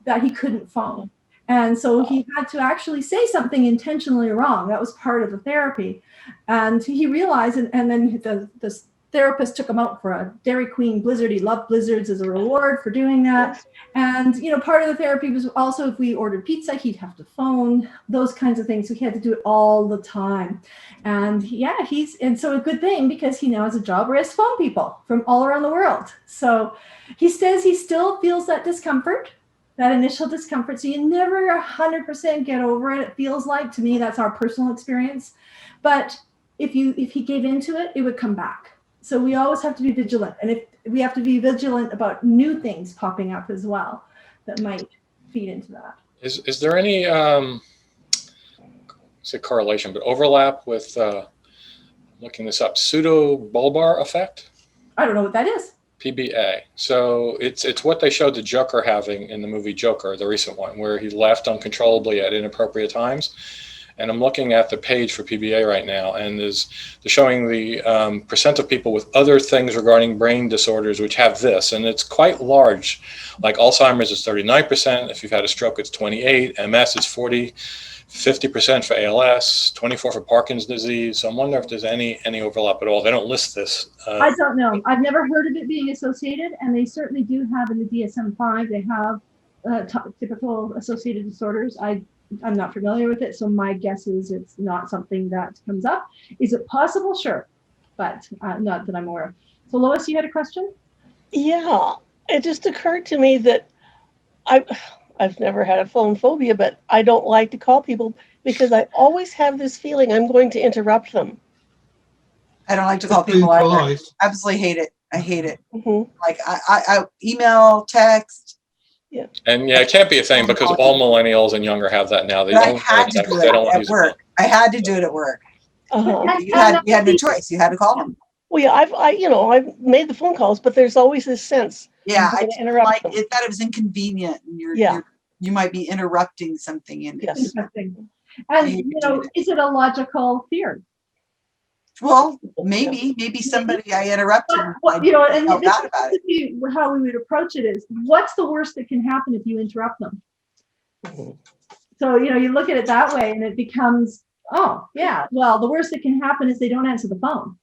S1: that he couldn't phone. And so he had to actually say something intentionally wrong. That was part of the therapy. And he realized, and then the therapist took him out for a Dairy Queen blizzard. He loved blizzards as a reward for doing that. And, part of the therapy was also if we ordered pizza, he'd have to phone, those kinds of things. So he had to do it all the time. And yeah, and so a good thing, because he now has a job where he has to phone people from all around the world. So he says he still feels that discomfort, that initial discomfort. So you never 100% get over it. It feels like, to me, that's our personal experience. But if he gave into it, it would come back. So we always have to be vigilant. And we have to be vigilant about new things popping up as well that might feed into that.
S6: Is there any, say correlation, but overlap with, looking this up, pseudo-bulbar effect?
S1: I don't know what that is.
S6: PBA. So it's what they showed the Joker having in the movie Joker, the recent one, where he laughed uncontrollably at inappropriate times. And I'm looking at the page for PBA right now, and they're showing the percent of people with other things regarding brain disorders which have this, and it's quite large. Like Alzheimer's is 39%. If you've had a stroke, it's 28. MS is 40. 50% for ALS, 24 for Parkinson's disease. So I'm wondering if there's any overlap at all. They don't list this.
S1: I don't know. I've never heard of it being associated, and they certainly do have in the DSM-5. They have typical associated disorders. I'm not familiar with it, so my guess is it's not something that comes up. Is it possible? Sure, but not that I'm aware of. So Lois, you had a question?
S8: Yeah, it just occurred to me that I've never had a phone phobia, but I don't like to call people because I always have this feeling I'm going to interrupt them.
S7: I don't like to call people either. Absolutely hate it. I hate it. Mm-hmm. Like I email, text.
S8: Yeah.
S6: And yeah, it can't be a thing because all millennials and younger have that now. They don't
S7: have to do it at work. I had to do it at work. Uh-huh. You had no choice. You had to call them.
S8: Well, yeah, I've made the phone calls, but there's always this sense.
S7: Yeah, I like it. That it was inconvenient, and you might be interrupting something.
S8: Yes.
S1: And is it a logical fear?
S7: Well, maybe somebody I interrupted.
S1: Well, you know, and
S7: felt
S1: this
S7: bad about it.
S1: is how we would approach it is, what's the worst that can happen if you interrupt them? So, you know, you look at it that way and it becomes, oh, yeah, well, the worst that can happen is they don't answer the phone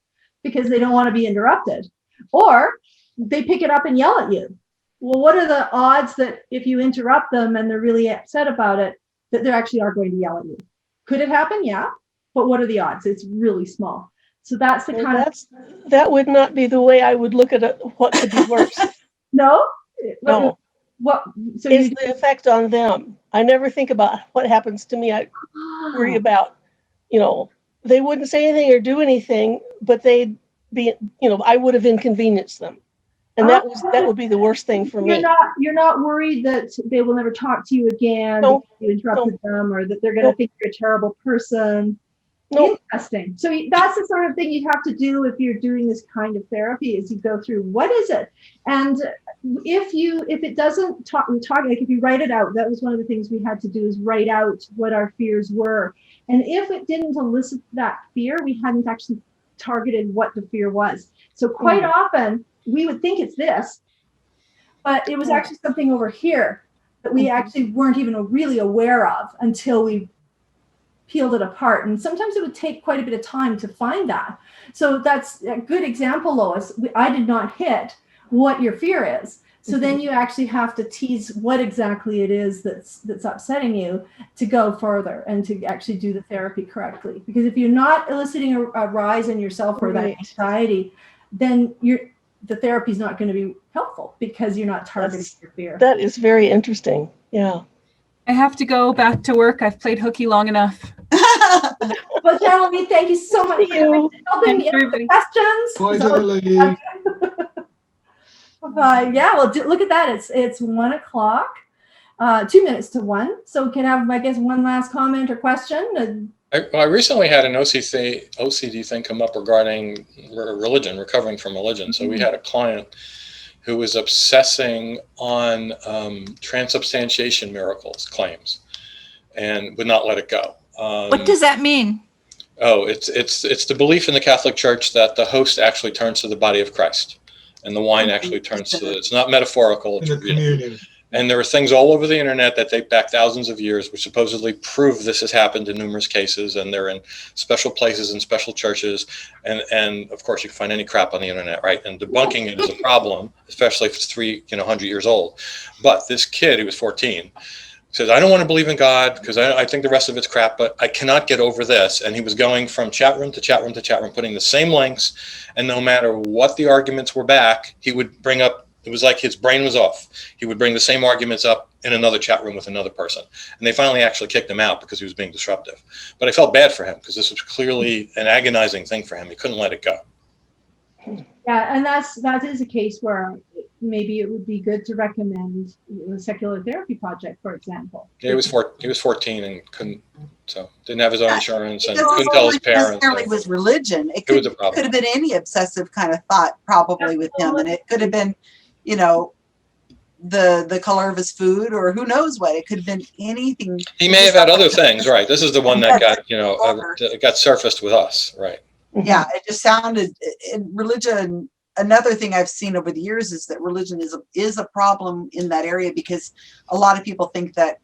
S1: because they don't want to be interrupted. Or they pick it up and yell at you. Well, what are the odds that if you interrupt them and they're really upset about it, that they actually are going to yell at you? Could it happen? Yeah. But what are the odds? It's really small. So that's the kind of...
S8: That would not be the way I would look at it. What could be worse?
S1: No?
S8: No.
S1: What? So
S8: is the effect on them. I never think about what happens to me. I worry about, you know, they wouldn't say anything or do anything, but they'd be, you know, I would have inconvenienced them. And that would be the worst thing for me.
S1: You're not worried that they will never talk to you again
S8: No,
S1: because you interrupted them, or that they're going to think you're a terrible person.
S8: No.
S1: Interesting. So that's the sort of thing you have to do if you're doing this kind of therapy, is you go through what is it, and if it doesn't talk like if you write it out, that was one of the things we had to do, is write out what our fears were, and if it didn't elicit that fear, we hadn't actually targeted what the fear was. So quite often we would think it's this, but it was actually something over here that we actually weren't even really aware of until we peeled it apart. And sometimes it would take quite a bit of time to find that. So that's a good example, Lois. I did not hit what your fear is. So then you actually have to tease what exactly it is that's upsetting you to go further and to actually do the therapy correctly. Because if you're not eliciting a rise in yourself or that anxiety, then the therapy is not going to be helpful because you're not targeting your fear.
S8: That is very interesting. Yeah.
S5: I have to go back to work. I've played hooky long enough.
S1: Well, Jeremy, thank you so much for helping me answer the questions.
S4: Bye, Jeremy.
S1: Yeah, well, look at that. It's 1 o'clock, 2 minutes to 1. So we can have, I guess, one last comment or question.
S6: I recently had an OCD thing come up regarding religion, recovering from religion. So we had a client who was obsessing on transubstantiation miracles claims and would not let it go.
S9: What does that mean?
S6: Oh, it's the belief in the Catholic Church that the host actually turns to the body of Christ, and the wine actually turns to. It's not metaphorical. It's real. And there are things all over the internet that date back thousands of years, which supposedly prove this has happened in numerous cases, and they're in special places and special churches. And of course, you can find any crap on the internet, right? And debunking it is a problem, especially if it's 300 years old. But this kid, who was 14, says, I don't want to believe in God because I think the rest of it's crap, but I cannot get over this. And he was going from chat room to chat room to chat room, putting the same links. And no matter what the arguments were back, he would bring up, it was like his brain was off. He would bring the same arguments up in another chat room with another person. And they finally actually kicked him out because he was being disruptive. But I felt bad for him because this was clearly an agonizing thing for him. He couldn't let it go.
S1: Yeah, and that is a case where maybe it would be good to recommend a secular therapy project, for example.
S6: Yeah, he was 14 and didn't have his own insurance and couldn't tell his parents.
S7: Necessarily was religion. It could have been any obsessive kind of thought probably with him, and it could have been, you know, the color of his food, or who knows what. It could have been anything.
S6: He may have had other things, right? This is the one that got surfaced with us, right?
S7: Yeah, it just sounded in religion. Another thing I've seen over the years is that religion is a problem in that area, because a lot of people think that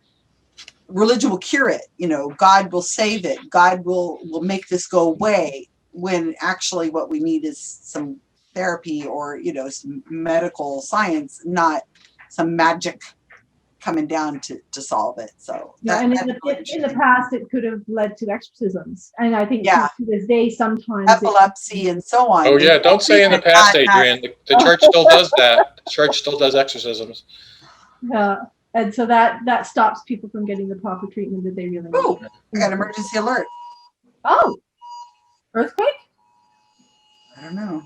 S7: religion will cure it. You know, God will save it. God will make this go away, when actually what we need is some therapy or, you know, some medical science, not some magic coming down to solve it. So
S1: in the past it could have led to exorcisms, and I think to this day sometimes
S7: epilepsy and so on.
S6: Oh yeah, don't say in the past, Adrienne. The church still does that. The church still does exorcisms.
S1: And so that stops people from getting the proper treatment that they really need.
S7: I got emergency alert.
S1: Oh, earthquake?
S7: I don't know.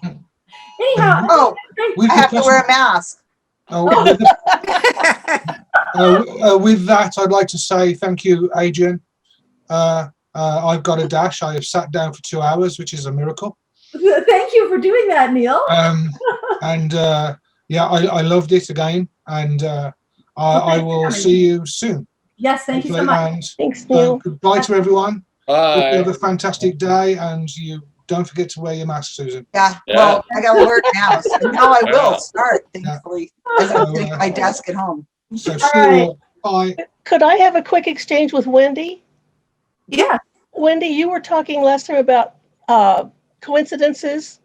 S1: Anyhow,
S7: I have to wear a mask.
S4: With that, I'd like to say thank you, Adrienne. I've got a dash. I have sat down for 2 hours, which is a miracle.
S1: Thank you for doing that, Neil.
S4: I loved it again, and I will see you soon.
S1: Yes, thank you so much.
S8: Thanks, Neil.
S4: Goodbye to everyone.
S6: Bye.
S4: Hope you have a fantastic day, and you don't forget to wear your mask, Susan.
S7: Yeah,
S6: Yeah.
S7: well, I got alert now, so now I
S6: Yeah.
S7: will start, thankfully, as I'm sitting at my desk at home.
S4: So
S8: All
S4: school, bye.
S8: Could I have a quick exchange with Wendy?
S1: Yeah.
S8: Wendy, you were talking last time about coincidences